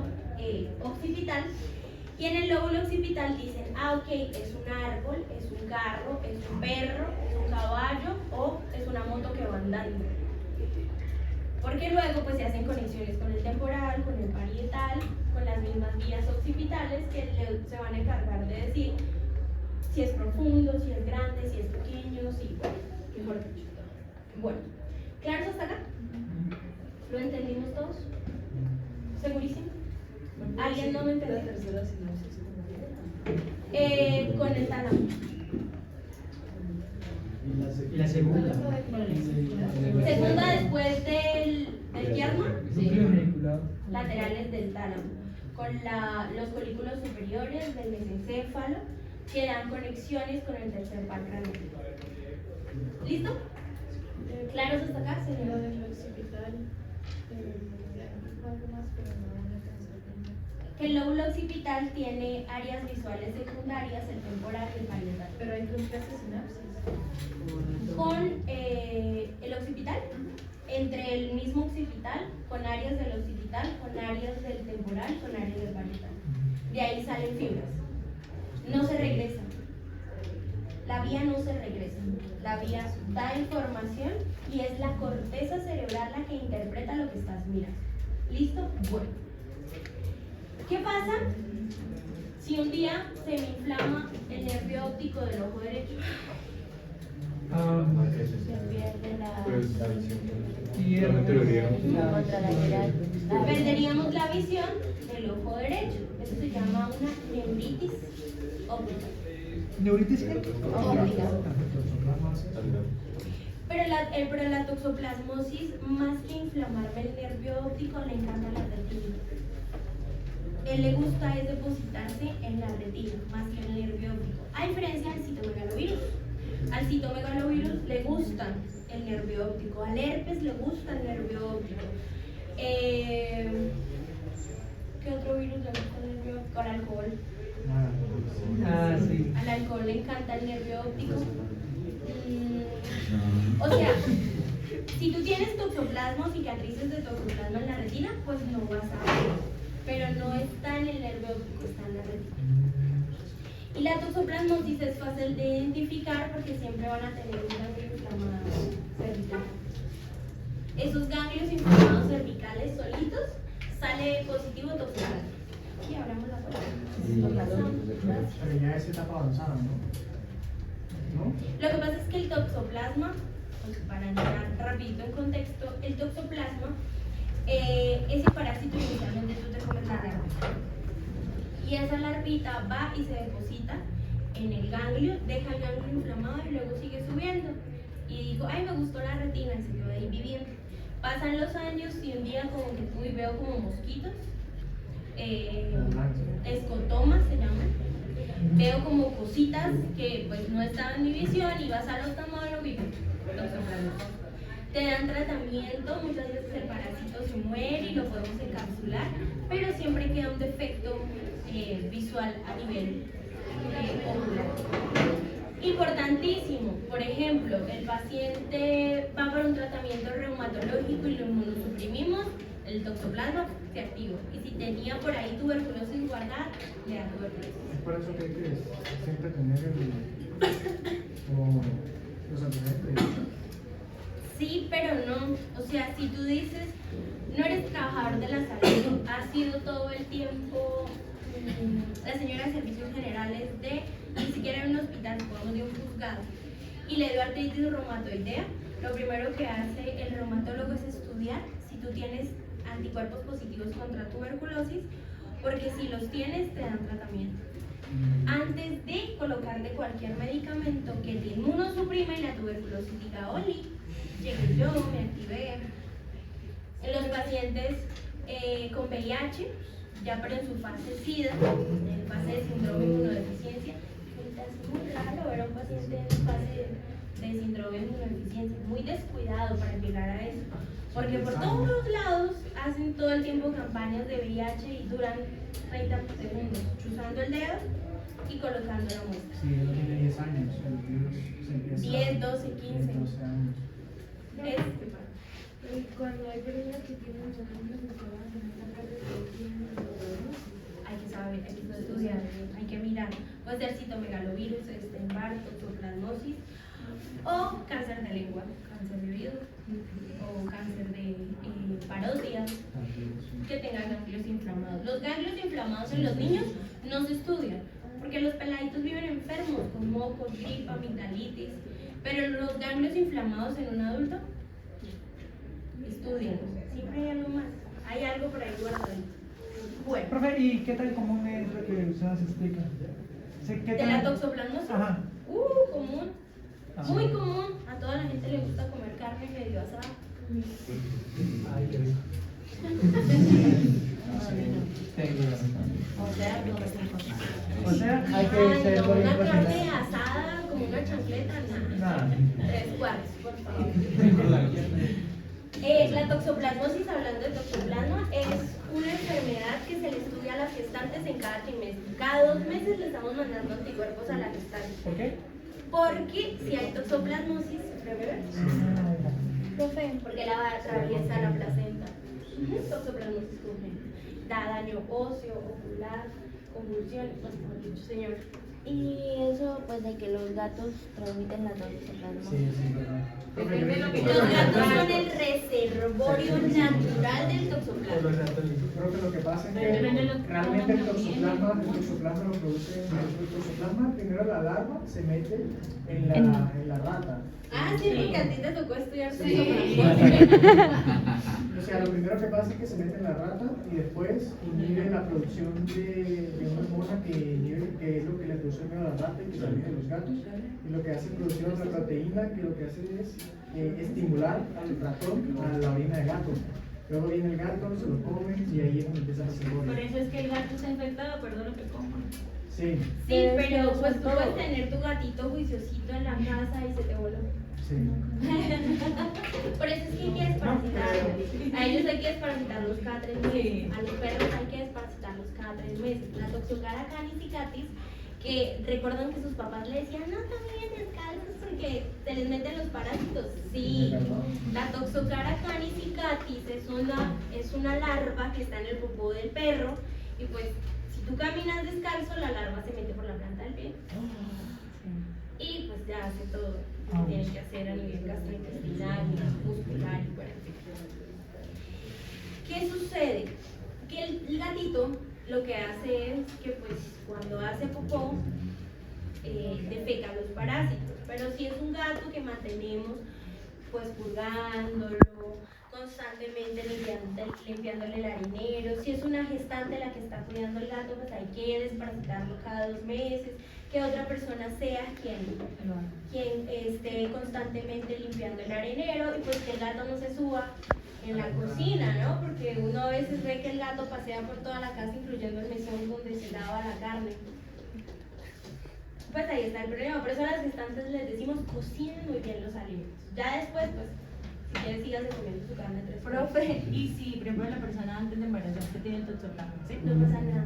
occipital. Y en el lóbulo occipital dicen, ok, es un árbol, es un carro, es un perro, es un caballo o es una moto que va andando. Porque luego pues se hacen conexiones con el temporal, con el parietal, con las mismas vías occipitales que se van a encargar de decir si es profundo, si es grande, si es pequeño, si, mejor dicho. Bueno, ¿claros hasta acá? ¿Lo entendimos todos? ¿Segurísimo? ¿Alguien no me entendió? Con el tálamo. Y la segunda. Segunda después del quiasma, Núcleo geniculado. laterales del tálamo, con los folículos superiores del mesencéfalo que dan conexiones con el tercer par craneal. ¿Listo? ¿Claros hasta acá, Lo señor? del occipital, algo más, pero no me alcanzó a entender. Que el lóbulo occipital tiene áreas visuales secundarias, el temporal y el parietal. Pero hay complejas sinapsis. Con el occipital, entre el mismo occipital, con áreas del occipital, con áreas del temporal, con áreas del parietal. De ahí salen fibras. No se regresan. La vía no se regresa. La vía da información y es la corteza cerebral la que interpreta lo que estás mirando. ¿Listo? Bueno. ¿Qué pasa si un día se me inflama el nervio óptico del ojo derecho? Se pierde la contralateral. Perderíamos la visión del ojo derecho. Eso se llama una neuritis óptica. ¿Neuritis qué? Óptica. Pero la toxoplasmosis, más que inflamarme el nervio óptico, le encanta la retina. Él le gusta es depositarse en la retina, más que en el nervio óptico. A diferencia del citomegalovirus. Al citomegalovirus le gusta el nervio óptico, al herpes le gusta el nervio óptico. ¿Qué otro virus le gusta el nervio óptico? Al alcohol. Sí. Al alcohol le encanta el nervio óptico. O sea, si tú tienes toxoplasma o cicatrices de toxoplasma en la retina, pues no vas a ver. Pero no está en el nervio óptico, está en la retina. Y la toxoplasmosis es fácil de identificar porque siempre van a tener un ganglio inflamado cervical. Esos ganglios inflamados cervicales solitos sale positivo toxoplasma. Y abramos la puerta. Pero ya es etapa avanzada, ¿no? Lo que pasa es que el toxoplasma, pues para entrar rapidito en contexto, el toxoplasma, ese parásito inicialmente tú te comes la larva. Y esa larvita va y se deposita en el ganglio, deja el ganglio inflamado y luego sigue subiendo. Y dijo, ay, me gustó la retina, y se quedó ahí viviendo. Pasan los años y un día como que fui y veo como mosquitos, escotomas se llaman. Veo como cositas que pues no estaban en mi visión y vas al oftalmólogo y toxoplasmosis. Te dan tratamiento, muchas veces el parásito se muere y lo podemos encapsular, pero siempre queda un defecto visual a nivel ocular. Importantísimo, por ejemplo, el paciente va por un tratamiento reumatológico y lo inmunosuprimimos, el toxoplasma se activa. Y si tenía por ahí tuberculosis guardada, le da tuberculosis. Es por eso que hay que siempre tener los antecedentes. Sí, pero no. O sea, si tú dices, no eres trabajador de la salud, has sido todo el tiempo la señora de servicios generales de, ni siquiera en un hospital, podemos de un juzgado, y le dio artritis reumatoidea, lo primero que hace el reumatólogo es estudiar si tú tienes anticuerpos positivos contra tuberculosis, porque si los tienes te dan tratamiento. Antes de colocarte cualquier medicamento que te inmunosuprime y la tuberculosis diga, Oli, llegué yo, me activé. En los pacientes con VIH, ya pero en su fase SIDA, en fase de síndrome de inmunodeficiencia, es muy raro ver a un paciente en fase de síndrome de inmunodeficiencia, muy descuidado para llegar a eso, porque por todos los lados hacen todo el tiempo campañas de VIH y duran 30 segundos, chuzando el dedo y colocando la muestra. Sí, él tiene 10 años, el virus se empieza 10, 12, 15. 12 años. Y cuando hay personas que tienen ganglios inflamados en esta parte que tienen los Hay que saber, hay que estudiar, hay que mirar. Puede ser citomegalovirus, Epstein-Barr, toxoplasmosis o cáncer de lengua, cáncer de oído o cáncer de parótida que tengan ganglios inflamados. Los ganglios inflamados en los niños no se estudian porque los peladitos viven enfermos con mocos, gripa, amigdalitis, pero los ganglios inflamados en un adulto, estudian. Siempre hay algo más, hay algo por ahí guardadito. Bueno, Profe, ¿y qué tan común es lo que usted nos explica? Sí, ¿qué de tan- la toxoplasmosis. Ajá. Común. Ah. Muy común. A toda la gente le gusta comer carne medio asada. Ay, qué rico. O sea, hay que Ay, ser no, muy una carne profesional. asada como una chancleta, nada. Nada. 3 cuartos, por favor. La toxoplasmosis, hablando de toxoplasma, es una enfermedad que se le estudia a las gestantes en cada trimestre. Cada 2 meses le estamos mandando anticuerpos a la gestante. ¿Por qué? Porque si hay toxoplasmosis, sufre bebé. Profe, Porque la atraviesa la placenta. Toxoplasmosis congénita. Da daño óseo, ocular, convulsiones, pues, como dicho señor. y eso pues de que los gatos transmiten la toxoplasmosis. Sí, sí, verdad. Depende de lo que Los gatos son el reservorio natural del toxoplasma. Creo que lo que pasa es Depende de que lo que realmente el coman toxoplasma lo produce el toxoplasma. Primero la larva se mete en la rata. Ah, sí, porque a ti te tocó estudiar Sí. toxoplasma. O sea, lo primero que pasa es que se mete en la rata y después inhibe la producción de una hormona que es lo que le produce a la rata y que sale de los gatos. Y lo que hace es producir otra proteína que lo que hace es estimular al ratón a la orina de gato. Luego viene el gato, se lo come y ahí es donde empieza a hacer Por bola. eso es que el gato está infectado, de acuerdo a lo que coma. Sí, Sí, pero pues tú puedes tener tu gatito juiciosito en la casa y se te voló. sí. Por eso es que hay que desparasitarlos. A ellos hay que desparasitarlos cada 3 meses. A los perros hay que desparasitarlos cada 3 meses. La Toxocara canis, que recuerdan que sus papás le decían, no también descalzos porque se les meten los parásitos. Sí, la Toxocara canis es una larva que está en el popó del perro y pues si tú caminas descalzo la larva se mete por la planta del pie y pues ya hace todo lo que tiene que hacer a nivel gastrointestinal, muscular y bueno. ¿Qué sucede? Que el gatito lo que hace es que pues cuando hace popó defeca los parásitos, pero si es un gato que mantenemos pues purgándolo constantemente, limpiándole el arenero, si es una gestante la que está cuidando al gato, pues hay que desparasitarlo cada 2 meses, que otra persona sea quien esté constantemente limpiando el arenero y pues que el gato no se suba en la cocina, ¿no? Porque uno a veces ve que el gato pasea por toda la casa, incluyendo el mesón donde se lava la carne. Pues ahí está el problema, por eso a las gestantes les decimos cocinen muy bien los alimentos. Ya después, pues, si quieres síganse comiendo su carne 3 horas. Profe, y si, por ejemplo, la persona antes de embarazarse tiene el toxoplasma, ¿sí? No pasa nada.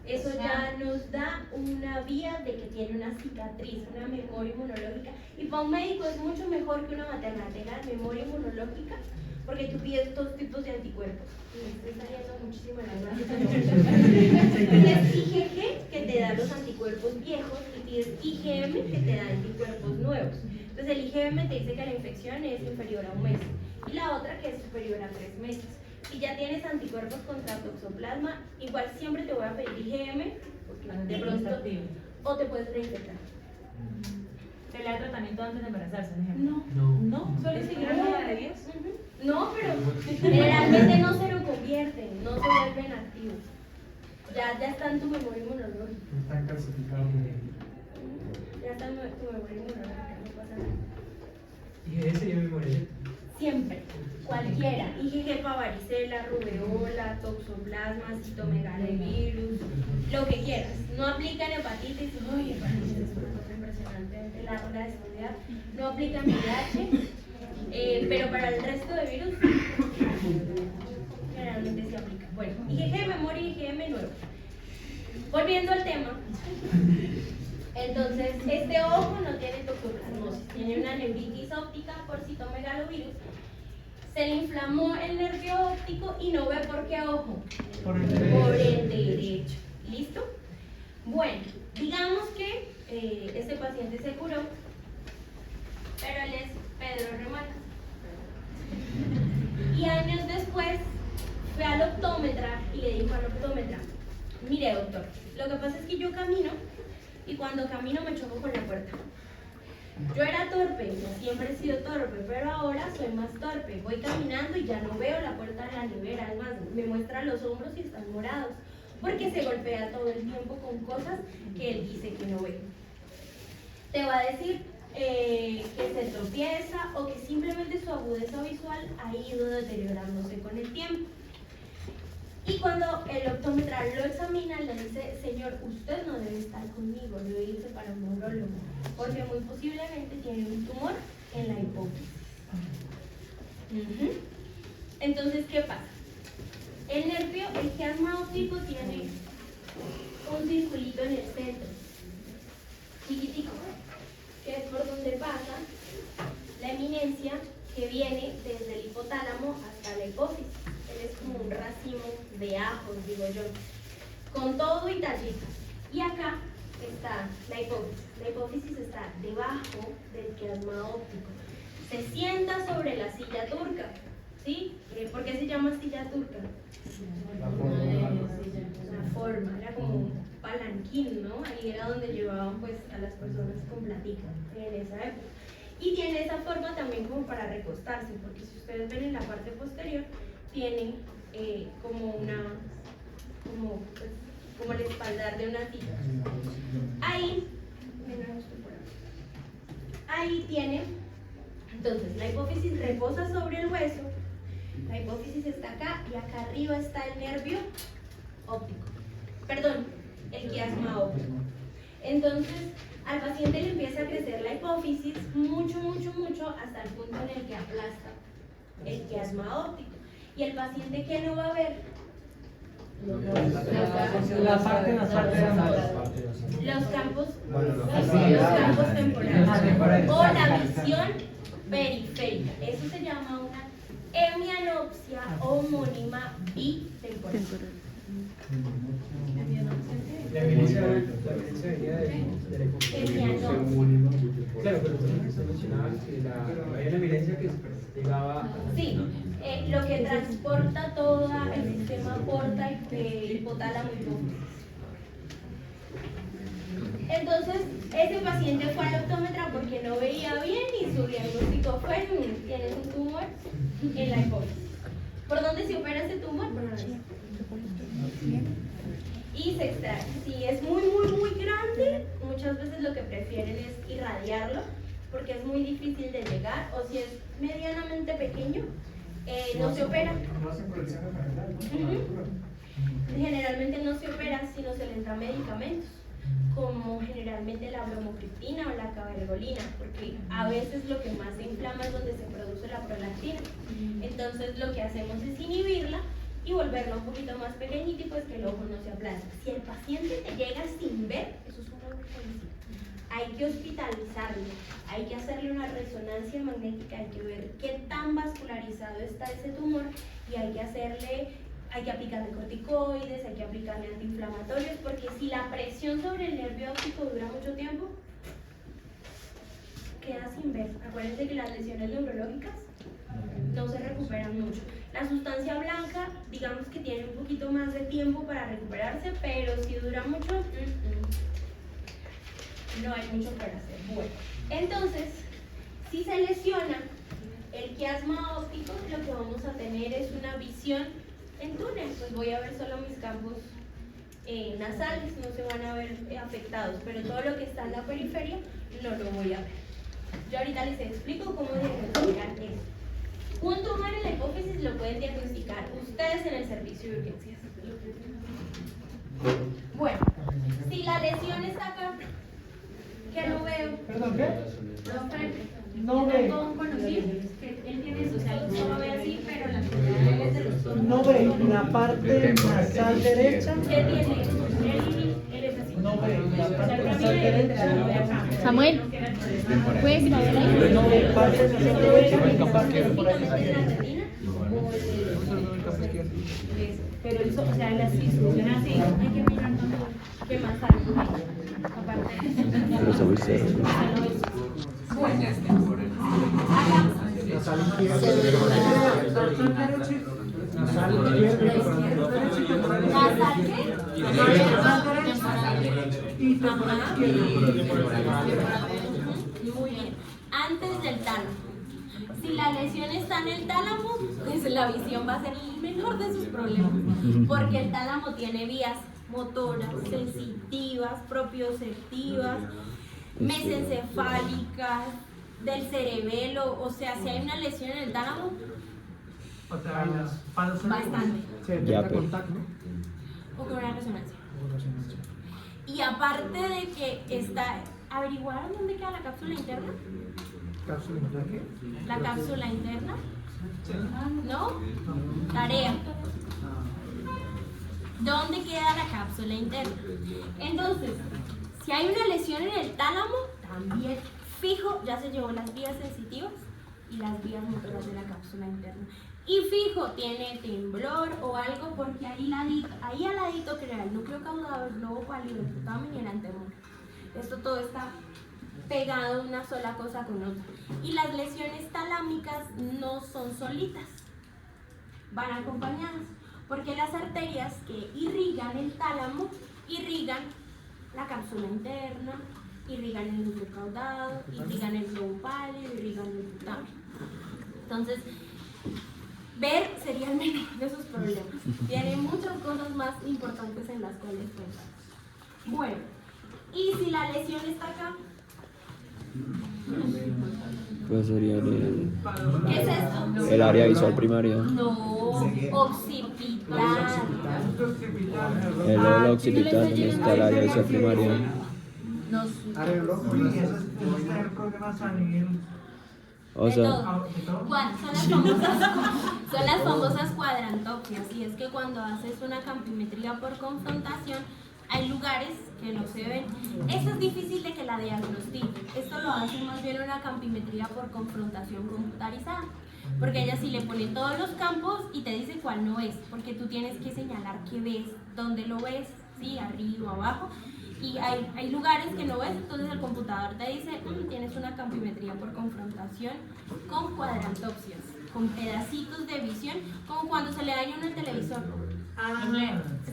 Eso ya nos da una vía de que tiene una cicatriz, una memoria inmunológica. Y para un médico es mucho mejor que una materna tenga memoria inmunológica, porque tú pides 2 tipos de anticuerpos. Me estoy saliendo muchísimo de la clase. Pides IgG, que te da los anticuerpos viejos, y pides IgM, que te da anticuerpos nuevos. Entonces el IgM te dice que la infección es inferior a 1 mes, y la otra que es superior a 3 meses. Si ya tienes anticuerpos contra toxoplasma, igual siempre te voy a pedir IgM, porque de pronto, o te puedes reinfectar. ¿Se le da tratamiento antes de embarazarse, por ejemplo? No. ¿No? ¿Solo seguir la regla de 10? No, pero generalmente no se lo convierten, no se vuelven activos. Ya está en tu memoria inmunológica. Están calcificados. Ya está en tu memoria inmunológica, no pasa nada. ¿Y ese yo me moriré? Siempre, cualquiera. IgG para varicela, rubeola, toxoplasma, citomegalovirus, lo que quieras. No aplica en hepatitis. Uy, hepatitis es una cosa impresionante, larga de estudiar. No aplica en VIH, pero para el resto de virus, generalmente se aplica. Bueno, IgG memoria y IgM nuevo. Volviendo al tema. Entonces, este ojo no tiene toxoplasmosis, tiene una neuritis óptica por citomegalovirus. Se le inflamó el nervio óptico y no ve por qué ojo. Por el derecho. ¿Listo? Bueno, digamos que este paciente se curó, pero él es Pedro Remal. Y años después fue al optómetra y le dijo al optómetra, mire doctor, lo que pasa es que yo camino y cuando camino me choco con la puerta. Yo era torpe, yo siempre he sido torpe, pero ahora soy más torpe. Voy caminando y ya no veo la puerta de la nevera, además me muestra los hombros y están morados. porque se golpea todo el tiempo con cosas que él dice que no ve. Te va a decir que se tropieza o que simplemente su agudeza visual ha ido deteriorándose con el tiempo. Y cuando el optómetra lo examina, le dice: señor, usted no debe estar conmigo, debe irse para un neurólogo, porque muy posiblemente tiene un tumor en la hipófisis. Entonces, ¿qué pasa? El nervio, el quiasma óptico, tiene un circulito en el centro, chiquitico, que es por donde pasa la eminencia que viene desde el hipotálamo hasta la hipófisis. Él es como un racimo de ajos, digo yo, con todo y tallitas. Y acá está la hipófisis. La hipófisis está debajo del quiasma óptico. Se sienta sobre la silla turca, ¿sí? ¿Por qué se llama silla turca? La forma, era como un palanquín, ¿no? Ahí era donde llevaban pues a las personas con platica en esa época. Y tiene esa forma también como para recostarse, porque si ustedes ven en la parte posterior, tiene como el espaldar de una silla. Ahí tiene, entonces la hipófisis reposa sobre el hueso, la hipófisis está acá y acá arriba está el nervio óptico, perdón, el quiasma óptico. Entonces al paciente le empieza a crecer la hipófisis mucho hasta el punto en el que aplasta el quiasma óptico. Y el paciente, ¿qué no va a ver? La parte nasal. Los campos temporales o la visión periférica. Eso se llama una hemianopsia homónima bitemporal. La evidencia venía de la hipófisis. Claro, pero usted mencionaba que hay una evidencia que llegaba. Sí, lo que transporta todo el sistema porta hipotálamo hipófisis. Entonces, ese paciente fue al optómetra porque no veía bien y su diagnóstico fue: tienes un tumor en la hipófisis. ¿Por dónde se opera ese tumor? Por la nariz. Y se extrae. Si es muy grande, muchas veces lo que prefieren es irradiarlo porque es muy difícil de llegar, o si es medianamente pequeño, no se opera. No hacen por el seno general, ¿no? Generalmente no se opera, sino se les da medicamentos, como generalmente la bromocriptina o la cabergolina, porque a veces lo que más se inflama es donde se produce la prolactina. Entonces lo que hacemos es inhibirla y volverla un poquito más pequeñita y pues que el ojo no se aplaste. Si el paciente te llega sin ver, eso es una urgencia. Hay que hospitalizarlo, hay que hacerle una resonancia magnética, hay que ver qué tan vascularizado está ese tumor y hay que aplicarle corticoides, hay que aplicarle antiinflamatorios, porque si la presión sobre el nervio óptico dura mucho tiempo, queda sin ver. Acuérdense que las lesiones neurológicas no se recuperan mucho. La sustancia blanca, digamos que tiene un poquito más de tiempo para recuperarse, pero si dura mucho, no hay mucho para hacer. Bueno, entonces, si se lesiona el quiasma óptico, lo que vamos a tener es una visión en túnel. Pues voy a ver solo mis campos nasales, no se van a ver afectados, pero todo lo que está en la periferia no lo voy a ver. Yo ahorita les explico cómo diagnosticar eso. Un tumor en la hipófisis lo pueden diagnosticar ustedes en el servicio de urgencias. Bueno, si la lesión está acá, que no veo. ¿Perdón, qué? No veo. Conocido, que él tiene eso, o sea, no ve así, pero la enfermedad es de los ojos. No ve la parte nasal derecha. ¿Qué tiene? Él es así. No ve la parte nasal derecha. Samuel, ¿puedes grabar ahí? No ve parte nasal derecha y la parte por ahí. Pero eso, o sea, las instrucciones así, hay que mirar todo. ¿Qué más hay? Aparte de eso. Nasal izquierdo. Nasal y temporal izquierdo. Muy bien. Antes del tálamo. Si la lesión está en el tálamo, pues la visión va a ser el menor de sus problemas, porque el tálamo tiene vías motoras, sensitivas, propioceptivas, mesencefálicas, del cerebelo. O sea, si hay una lesión en el tálamo, O sea, bastante, se detecta con TAC, ¿no? o con una resonancia. O resonancia. Y aparte de que está, ¿averiguaron dónde queda la cápsula interna? ¿Cápsula de qué? La cápsula interna, ¿no? Tarea. ¿Dónde queda la cápsula interna? Entonces, si hay una lesión en el tálamo, también fijo, ya se llevó las vías sensitivas y las vías motoras de la cápsula interna. Y fijo, tiene temblor o algo, porque ahí al ladito crea el núcleo caudado, el globo pálido, el putamen y el antemón. Esto todo está pegado una sola cosa con otra. Y las lesiones talámicas no son solitas, van acompañadas, porque las arterias que irrigan el tálamo irrigan la cápsula interna, irrigan el núcleo caudado, irrigan el globo pálido, irrigan el putamen. Entonces, ver sería el menor de sus problemas. Tiene muchas cosas más importantes en las cuales pensar. Bueno, y si la lesión está acá, Pues sería ¿qué es esto? el área visual primaria. No, occipital. El lóbulo occipital, donde está el área visual primaria. Arreglo. Uy, eso es tener problemas a nivel. O sea, Son las famosas cuadrantopias, y es que cuando haces una campimetría por confrontación, hay lugares que no se ven. Eso es difícil de que la diagnostiquen. Esto lo hace más bien una campimetría por confrontación computarizada, porque ella sí le pone todos los campos y te dice cuál no es, porque tú tienes que señalar qué ves, dónde lo ves, sí, arriba, abajo. Y hay lugares que no ves, entonces el computador te dice, tienes una campimetría por confrontación con cuadrantopsias, con pedacitos de visión, como cuando se le daña uno el televisor.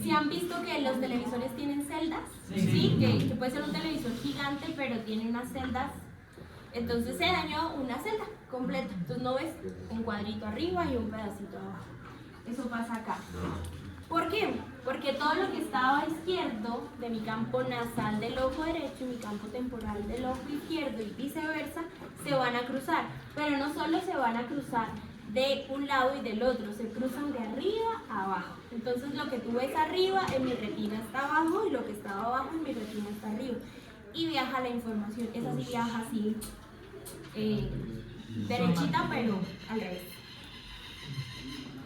¿Sí han visto que los televisores tienen celdas? Sí, que puede ser un televisor gigante, pero tiene unas celdas. Entonces se dañó una celda completa, entonces no ves un cuadrito arriba y un pedacito abajo. Eso pasa acá. ¿Por qué? Porque todo lo que estaba a izquierdo de mi campo nasal del ojo derecho y mi campo temporal del ojo izquierdo y viceversa se van a cruzar, pero no solo se van a cruzar de un lado y del otro, se cruzan de arriba a abajo. Entonces lo que tú ves arriba en mi retina está abajo y lo que estaba abajo en mi retina está arriba. Y viaja la información, esa sí viaja así, derechita, pero al revés.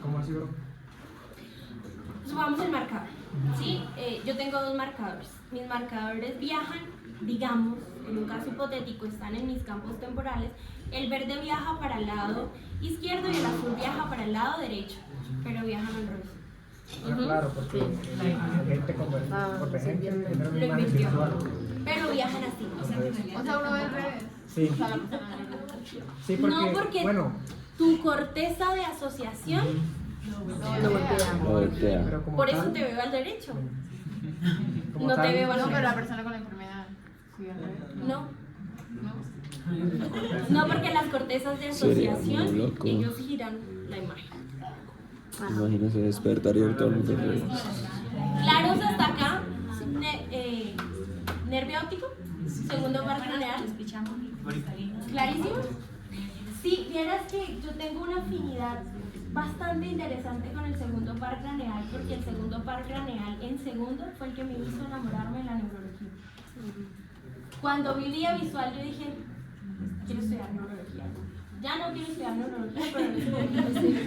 ¿Cómo así, bro? Subamos el marcador, ¿sí? Yo tengo dos marcadores. Mis marcadores viajan, digamos, en un caso hipotético, están en mis campos temporales. El verde viaja para el lado izquierdo y el azul viaja para el lado derecho, pero viajan al revés. Claro, porque la gente por ejemplo, primero Lo una imagen invirtió. visual. Pero viajan así. O sea, uno ve al revés. Sí. Sí, porque, No, porque bueno, tu corteza de asociación, lo voltea. pero como por eso tal, te veo al derecho. como No te tal, veo al No, pero la revés. persona con la enfermedad. Sí, al revés. No. No. No, porque las cortezas de Sería asociación, muy loco. ellos giran la imagen. Imagínese despertar y ver todo el mundo revés. Claros hasta acá, nervio óptico, segundo par craneal, clarísimo. Sí, vieras que yo tengo una afinidad bastante interesante con el segundo par craneal, porque el segundo par craneal en segundo fue el que me hizo enamorarme de la neurología. Cuando vi vía visual yo dije, quiero estudiar neurología. Ya no quiero estudiar neurología, pero no quiero estudiar.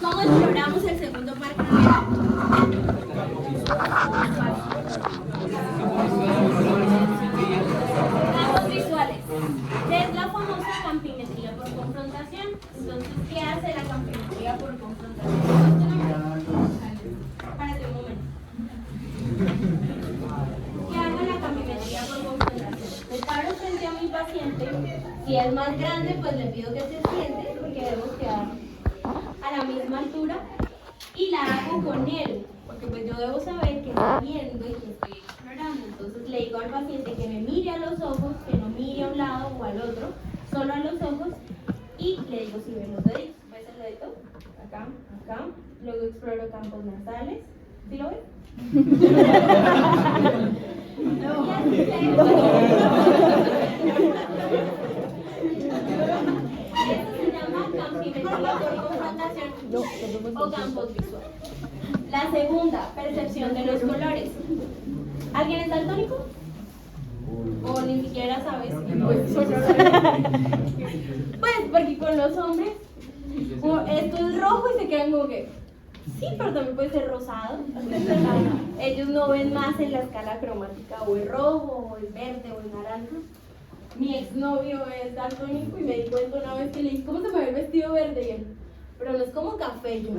¿Cómo exploramos el segundo par craneal? Campos visuales. Es la famosa campimetría por confrontación. Entonces, ¿qué hace la campimetría por confrontación? Párate un momento. ¿Qué hace la campimetría por confrontación? Me paro frente a mi paciente. Si es más grande, pues le pido que se siente, porque debemos quedar a la misma altura. Y la hago con él, porque pues yo debo saber que está viendo y que estoy explorando. grande. Entonces le digo al paciente que me mire a los ojos, que no mire a un lado o al otro, solo a los ojos, y le digo si ve los deditos. ¿Ves el dedito? Acá, acá. Luego exploro campos nasales. ¿Sí lo ves? Esto se llama campimetría por confrontación o campos visuales. La segunda, percepción de los colores. ¿Alguien es daltónico? ¿O ni siquiera sabes? Pues porque con los hombres esto es rojo y se quedan como que sí, pero también puede ser rosado. Ellos no ven más en la escala cromática, o es rojo, o es verde, o es naranja. Mi exnovio es daltónico y me di cuenta una vez que le dije, ¿cómo se me ve el vestido verde? Y él, pero no es como café. Yo.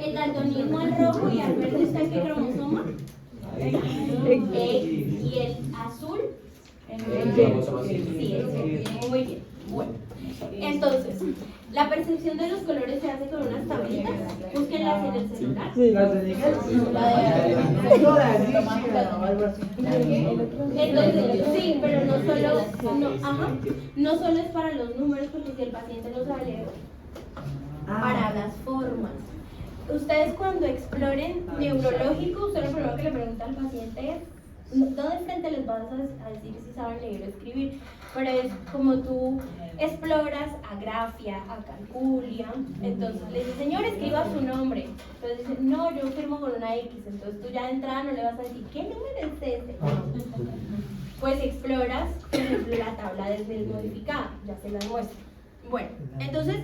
El daltonismo al rojo y al verde está en qué cromosoma? Y el azul. Sí, muy bien. Bueno, entonces, la percepción de los colores se hace con unas tablitas. Búsquenlas en el celular. Las de Nigel. Esto de Alicia o algo así. Entonces, sí, pero no solo es para los números, porque si el paciente no sabe leer, para las formas. Ustedes cuando exploren neurológico, usted lo primero que le pregunta al paciente es, no de frente les vas a decir si saben leer o escribir, pero es como tú exploras a grafia, a calculia, entonces le dices, señor, escriba su nombre. Entonces dice, no, yo firmo con una X, entonces tú ya de entrada no le vas a decir, ¿qué número es este? Pues exploras, por ejemplo, la tabla desmodificada, ya se las muestro. Bueno, entonces,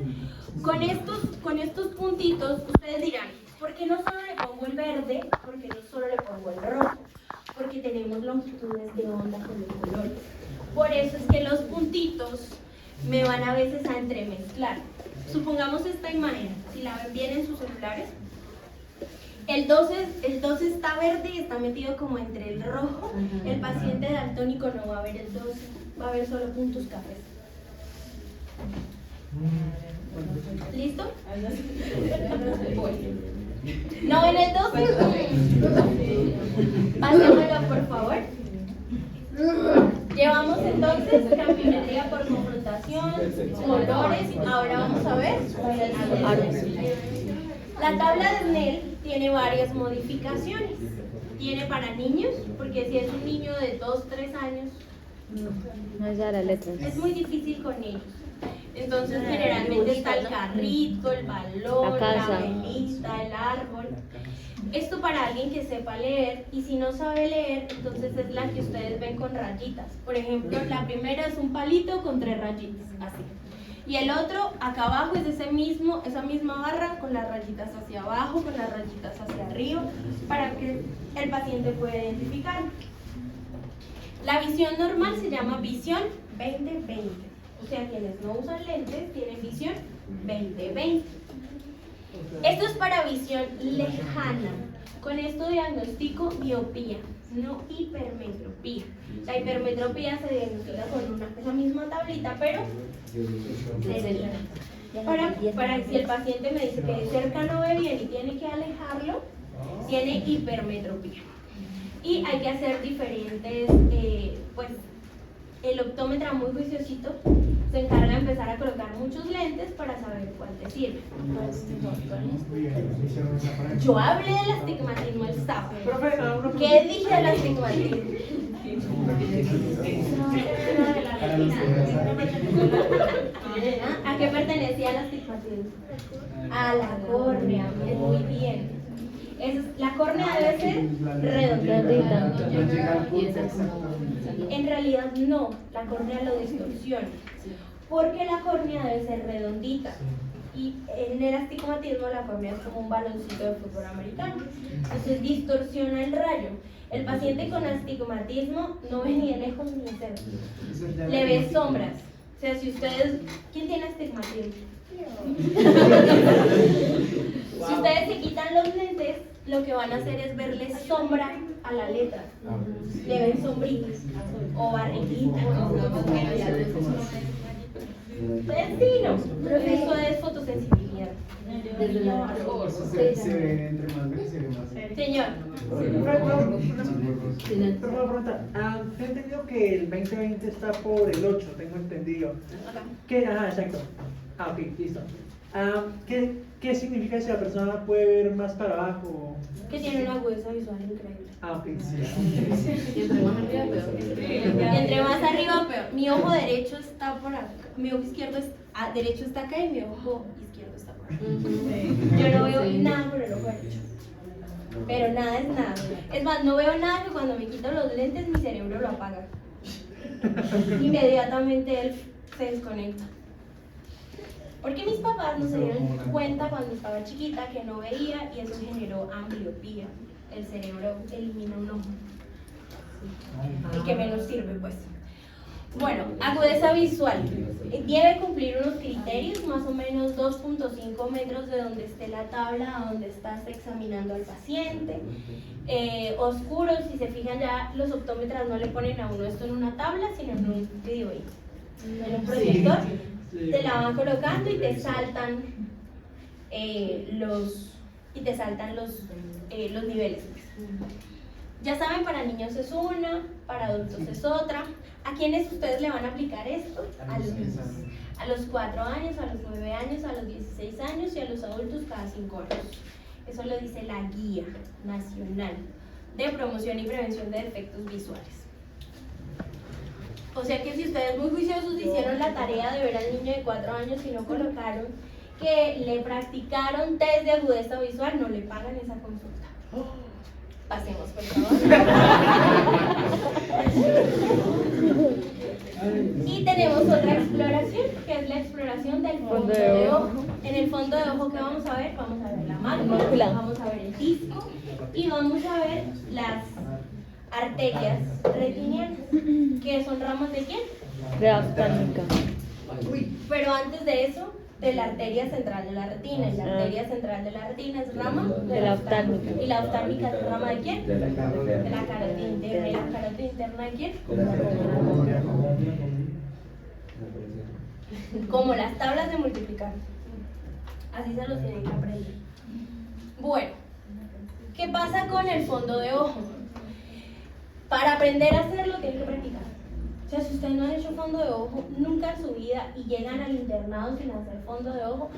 con estos puntitos, ustedes dirán, ¿por qué no solo le pongo el verde? ¿Por qué no solo le pongo el rojo? Porque tenemos longitudes de onda con los colores. Por eso es que los puntitos me van a veces a entremezclar. Supongamos esta imagen, si la ven bien en sus celulares, el 12 está verde y está metido como entre el rojo. El paciente daltónico no va a ver el 12, va a ver solo puntos cafés. ¿Listo? No, en el 12. Pásenmelo, por favor. Llevamos entonces campimetría por confrontación, colores. Ahora vamos a ver la tabla de Snell. Tiene varias modificaciones. Tiene para niños, porque si es un niño de 2, 3 años, no es ya la letra. Es muy difícil con ellos. Entonces generalmente está el carrito, el balón, la velita, el árbol. Esto para alguien que sepa leer, y si no sabe leer, entonces es la que ustedes ven con rayitas. Por ejemplo, la primera es un palito con 3 rayitas, así. Y el otro, acá abajo, es esa misma barra con las rayitas hacia abajo, con las rayitas hacia arriba, para que el paciente pueda identificar. La visión normal se llama visión 20/20. O sea, quienes no usan lentes tienen visión 20/20. Esto es para visión lejana. Con esto diagnostico miopía, no hipermetropía. La hipermetropía se diagnostica con esa misma tablita, pero para si el paciente me dice que de cerca no ve bien y tiene que alejarlo, tiene hipermetropía. Y hay que hacer diferentes, pues el optómetra muy juiciosito se encarga de empezar a colocar muchos lentes para saber cuál te sirve. Yo hablé del astigmatismo el sábado. ¿Qué dije del astigmatismo? ¿A qué pertenecía el astigmatismo? A la córnea, muy bien. La córnea debe ser redondita. En realidad no, la córnea lo distorsiona, porque la córnea debe ser redondita. Y en el astigmatismo la córnea es como un baloncito de fútbol americano, entonces distorsiona el rayo. El paciente con astigmatismo no ve ni de lejos ni de cerca, le ve sombras. O sea, si ustedes, ¿quién tiene astigmatismo? Si ustedes se quitan los lentes, lo que van a hacer es verle sombra a la letra. Le ven sombritas o barriguitas. Pues sí, no, eso es fotosensibilidad. enseñar. Desde la O sea, se ve entre más grandes, se ve más. Señor, Pero una pregunta, he entendido que el 2020 está por el 8, tengo entendido. ¿Qué? Ajá, exacto. Ok, listo. ¿Qué significa si la persona puede ver más para abajo? que tiene una agudeza visual increíble. Ok. Y entre más arriba, peor. Y entre más arriba, peor. Mi ojo derecho está por acá. Mi ojo izquierdo derecho está acá y mi ojo izquierdo está por acá. Yo no veo nada por el ojo derecho. Pero nada es nada. Es más, no veo nada que cuando me quito los lentes mi cerebro lo apaga. Inmediatamente él se desconecta. Porque mis papás no se dieron cuenta cuando estaba chiquita que no veía y eso generó ambliopía. El cerebro elimina un ojo. El que menos sirve, pues. Bueno, agudeza visual. Debe cumplir unos criterios, más o menos 2.5 metros de donde esté la tabla a donde estás examinando al paciente. Oscuro, si se fijan ya los optómetras no le ponen a uno esto en una tabla, sino en un video en un proyector. Te la van colocando y te saltan los niveles. Ya saben, para niños es una, para adultos es otra. ¿A quiénes ustedes le van a aplicar esto? A los niños. A los 4 años, a los 9 años, a los 16 años y a los adultos cada 5 años. Eso lo dice la Guía Nacional de Promoción y Prevención de Defectos Visuales. O sea que si ustedes muy juiciosos hicieron la tarea de ver al niño de 4 años y no colocaron que le practicaron test de agudeza visual, no le pagan esa consulta. Pasemos, por favor. Y tenemos otra exploración, que es la exploración del fondo de ojo. En el fondo de ojo, ¿qué vamos a ver? Vamos a ver la mácula, vamos a ver el disco y vamos a ver las arterias retinianas, que son ramas de quién? De oftálmica. Pero antes de eso, de la arteria central de la retina. Y la arteria central de la retina es rama De la oftálmica. ¿Y la oftálmica es rama de quién? De la carretera. De la carótida interna. ¿Y la carótida interna de quién? Como las tablas de multiplicar. Así se los tienen que aprender. Bueno, ¿qué pasa con el fondo de ojo? Para aprender a hacerlo tienen que practicar. O sea, si ustedes no han hecho fondo de ojo nunca en su vida y llegan al internado sin hacer fondo de ojo,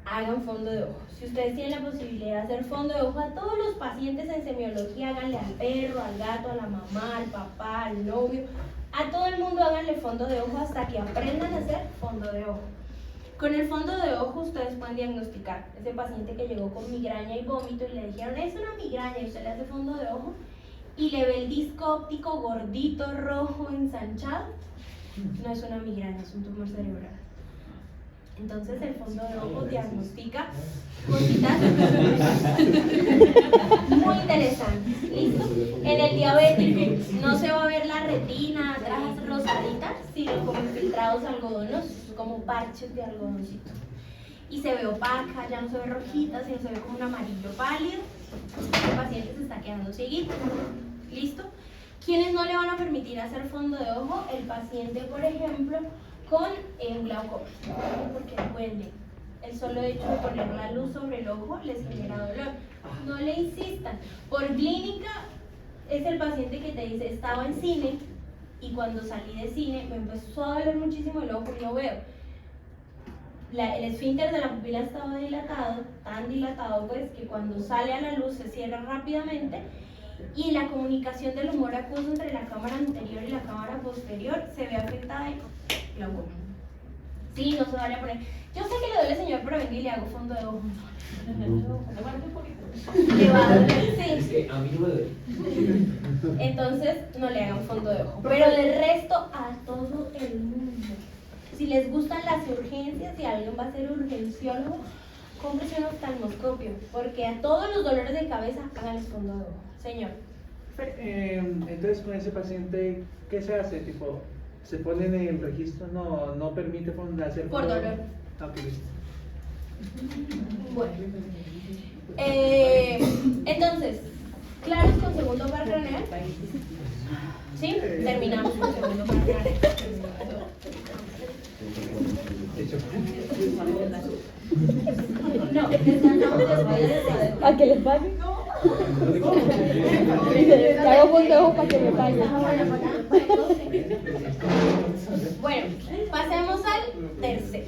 hagan fondo de ojo. Si ustedes tienen la posibilidad de hacer fondo de ojo a todos los pacientes en semiología, háganle al perro, al gato, a la mamá, al papá, al novio, a todo el mundo háganle fondo de ojo hasta que aprendan a hacer fondo de ojo. Con el fondo de ojo ustedes pueden diagnosticar ese paciente que llegó con migraña y vómito y le dijeron es una migraña y usted le hace fondo de ojo y le ve el disco óptico gordito, rojo, ensanchado, no es una migraña, es un tumor cerebral. Entonces el fondo de ojo diagnostica cositas muy interesantes. ¿Listo? En el diabético no se va a ver la retina atrás rosadita, sino como infiltrados algodonosos, como parches de algodoncito. Y se ve opaca, ya no se ve rojita, sino se ve como un amarillo pálido. El paciente se está quedando cieguito. ¿Listo? ¿Quiénes no le van a permitir hacer fondo de ojo? El paciente, por ejemplo, con glaucoma, porque duele. El solo hecho de poner la luz sobre el ojo les genera dolor. No le insistan. Por clínica es el paciente que te dice, estaba en cine y cuando salí de cine me empezó a doler muchísimo el ojo y no veo. El esfínter de la pupila estaba dilatado, tan dilatado pues que cuando sale a la luz se cierra rápidamente y la comunicación del humor acuoso entre la cámara anterior y la cámara posterior se ve afectada y glaucoma. Sí, no se vaya a poner. Yo sé que le duele, señor, pero venga y le hago fondo de ojo. Le va a doler, sí. Es que a mí no me duele. Entonces no le hagan fondo de ojo. Pero del resto a todo el mundo. Si les gustan las urgencias, si alguien va a ser urgenciólogo, cómprese un oftalmoscopio, porque a todos los dolores de cabeza hagan el fondo de ojo. Señor. Entonces con ese paciente, ¿qué se hace? Tipo, ¿se pone en el registro? No permite hacer Por dolor. Ok, listo. Bueno. Entonces, ¿claros con segundo par craneal? ¿Sí? Terminamos con segundo par craneal. ¿A que les pague? Te hago punto de ojo para que me pague. Bueno, pasemos al tercero.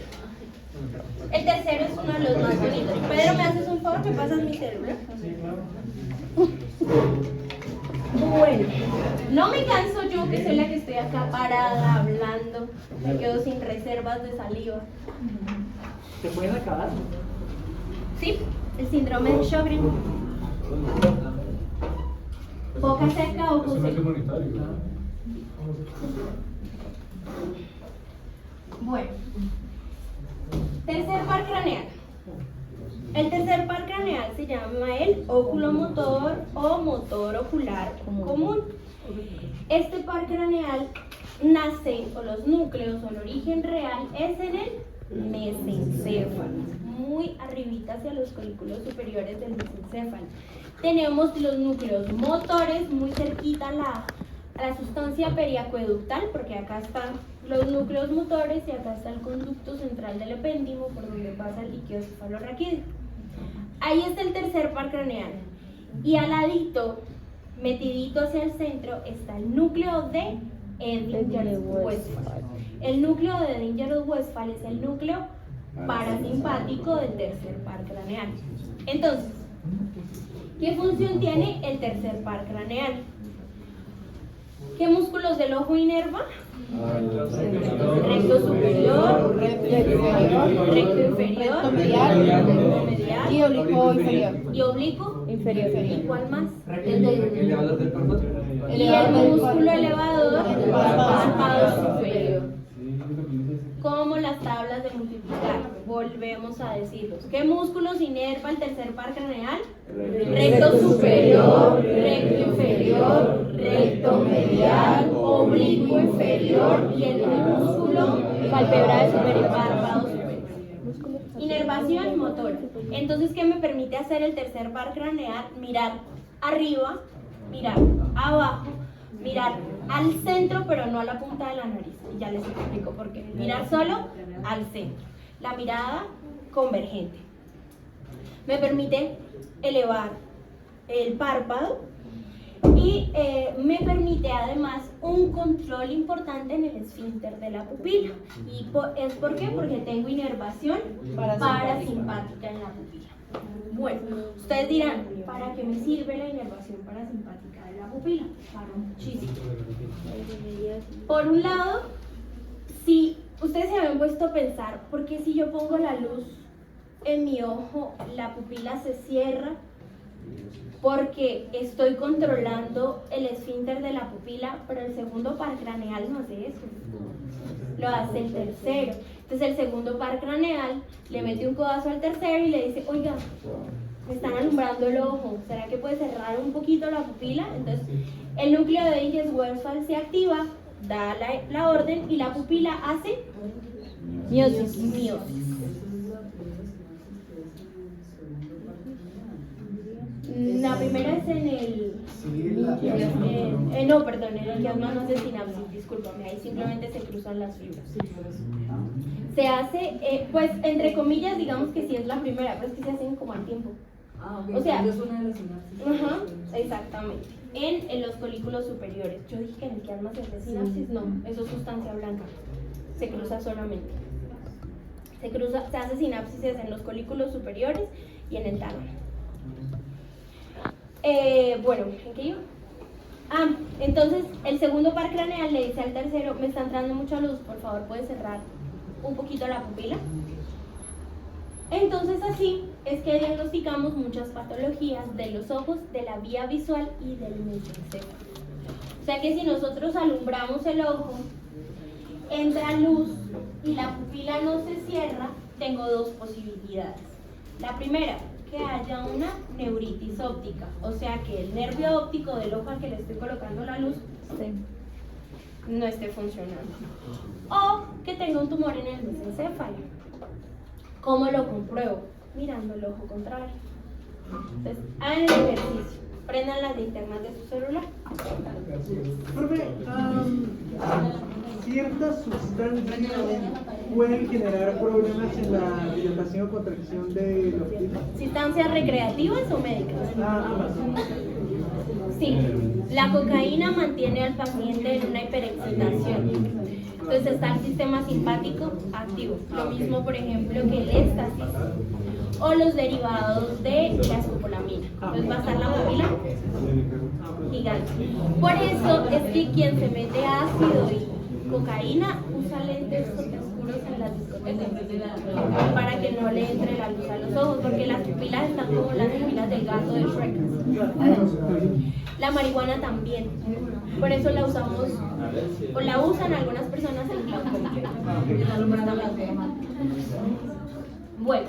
El tercero es uno de los más bonitos. Pedro, ¿me haces un favor? ¿Me pasas mi celular? Bueno, no me canso yo, que soy la que estoy acá parada, hablando. Me quedo sin reservas de saliva. ¿Te pueden acabar? Sí, el síndrome de Sjögren. Boca seca, ojo seco. Bueno, tercer par craneal. El tercer par craneal se llama el oculomotor o motor ocular común. Este par craneal nace, o los núcleos, o el origen real, es en el mesencéfalo, muy arribita hacia los colículos superiores del mesencéfalo. Tenemos los núcleos motores muy cerquita a la sustancia periacueductal, porque acá están los núcleos motores y acá está el conducto central del epéndimo por donde pasa el líquido cefalorraquídeo. Ahí está el tercer par craneal. Y al ladito, metidito hacia el centro, está el núcleo de Edinger-Westphal. El núcleo de Edinger-Westphal es el núcleo parasimpático del tercer par craneal. Entonces, ¿qué función tiene el tercer par craneal? ¿Qué músculos del ojo inerva? Recto superior, recto inferior, medial y oblicuo inferior. y oblicuo Inferior. ¿Y cuál más? El elevador del párpado. Y el músculo elevador del párpado superior. Como las tablas de multiplicar. Volvemos a decirlos. ¿Qué músculos inerva el tercer par craneal? Recto superior, recto inferior, recto medial, oblicuo inferior y el músculo palpebral superior, párpado superior. Inervación motora. Entonces, ¿qué me permite hacer el tercer par craneal? Mirar arriba, mirar abajo, mirar al centro, pero no a la punta de la nariz. Y ya les explico por qué. Mirar solo al centro. La mirada convergente. Me permite elevar el párpado y me permite además un control importante en el esfínter de la pupila. ¿Y es por qué? Porque tengo inervación parasimpática en la pupila. Bueno, ustedes dirán, ¿para qué me sirve la inervación parasimpática de la pupila? Para muchísimo. Por un lado, si ustedes se habían puesto a pensar, ¿por qué si yo pongo la luz en mi ojo, la pupila se cierra? Porque estoy controlando el esfínter de la pupila, pero el segundo par craneal no hace eso. Lo hace el tercero. Entonces el segundo par craneal le mete un codazo al tercero y le dice, oiga, me están alumbrando el ojo, ¿será que puede cerrar un poquito la pupila? Entonces el núcleo de Edinger-Westphal se activa, da la orden y la pupila hace miosis. La primera es en el... no, perdón, en el quiasma no hace sinapsis, discúlpame, ahí simplemente se cruzan las fibras. Se hace, pues, entre comillas, digamos que sí es la primera, pero es que se hacen como al tiempo. O sea, es una de las sinapsis. Ajá, exactamente. En los colículos superiores. Yo dije que en el quiasma se hace sinapsis, no, eso es sustancia blanca. Se cruza solamente. Se hace sinapsis en los colículos superiores y en el tálamo. Bueno, ¿en qué iba? Entonces el segundo par craneal le dice al tercero, me está entrando mucha luz, por favor puedes cerrar un poquito la pupila. Entonces así es que diagnosticamos muchas patologías de los ojos, de la vía visual y del mesencéfalo. O sea que si nosotros alumbramos el ojo, entra luz y la pupila no se cierra, tengo dos posibilidades. La primera, que haya una neuritis óptica, o sea que el nervio óptico del ojo al que le estoy colocando la luz no esté funcionando, o que tenga un tumor en el mesencéfalo. ¿Cómo lo compruebo? Mirando el ojo contrario. Entonces, hagan el ejercicio, prendan las linternas de su celular. Profe, ciertas sustancias pueden generar problemas en la dilatación o contracción de los pulmones. ¿Sustancias recreativas o médicas? Ambas. Sí, la cocaína mantiene al paciente en una hiperexcitación. Entonces está el sistema simpático activo. Lo mismo, por ejemplo, que el éxtasis o los derivados de la escopolamina. Entonces va a estar la pupila gigante. Por eso es que quien se mete ácido y cocaína usa lentes oscuros en las discotecas para que no le entre la luz a los ojos, porque las pupilas están como las pupilas del gato de Shrek. La marihuana también, por eso la usamos, o la usan algunas personas en glaucoma. Bueno,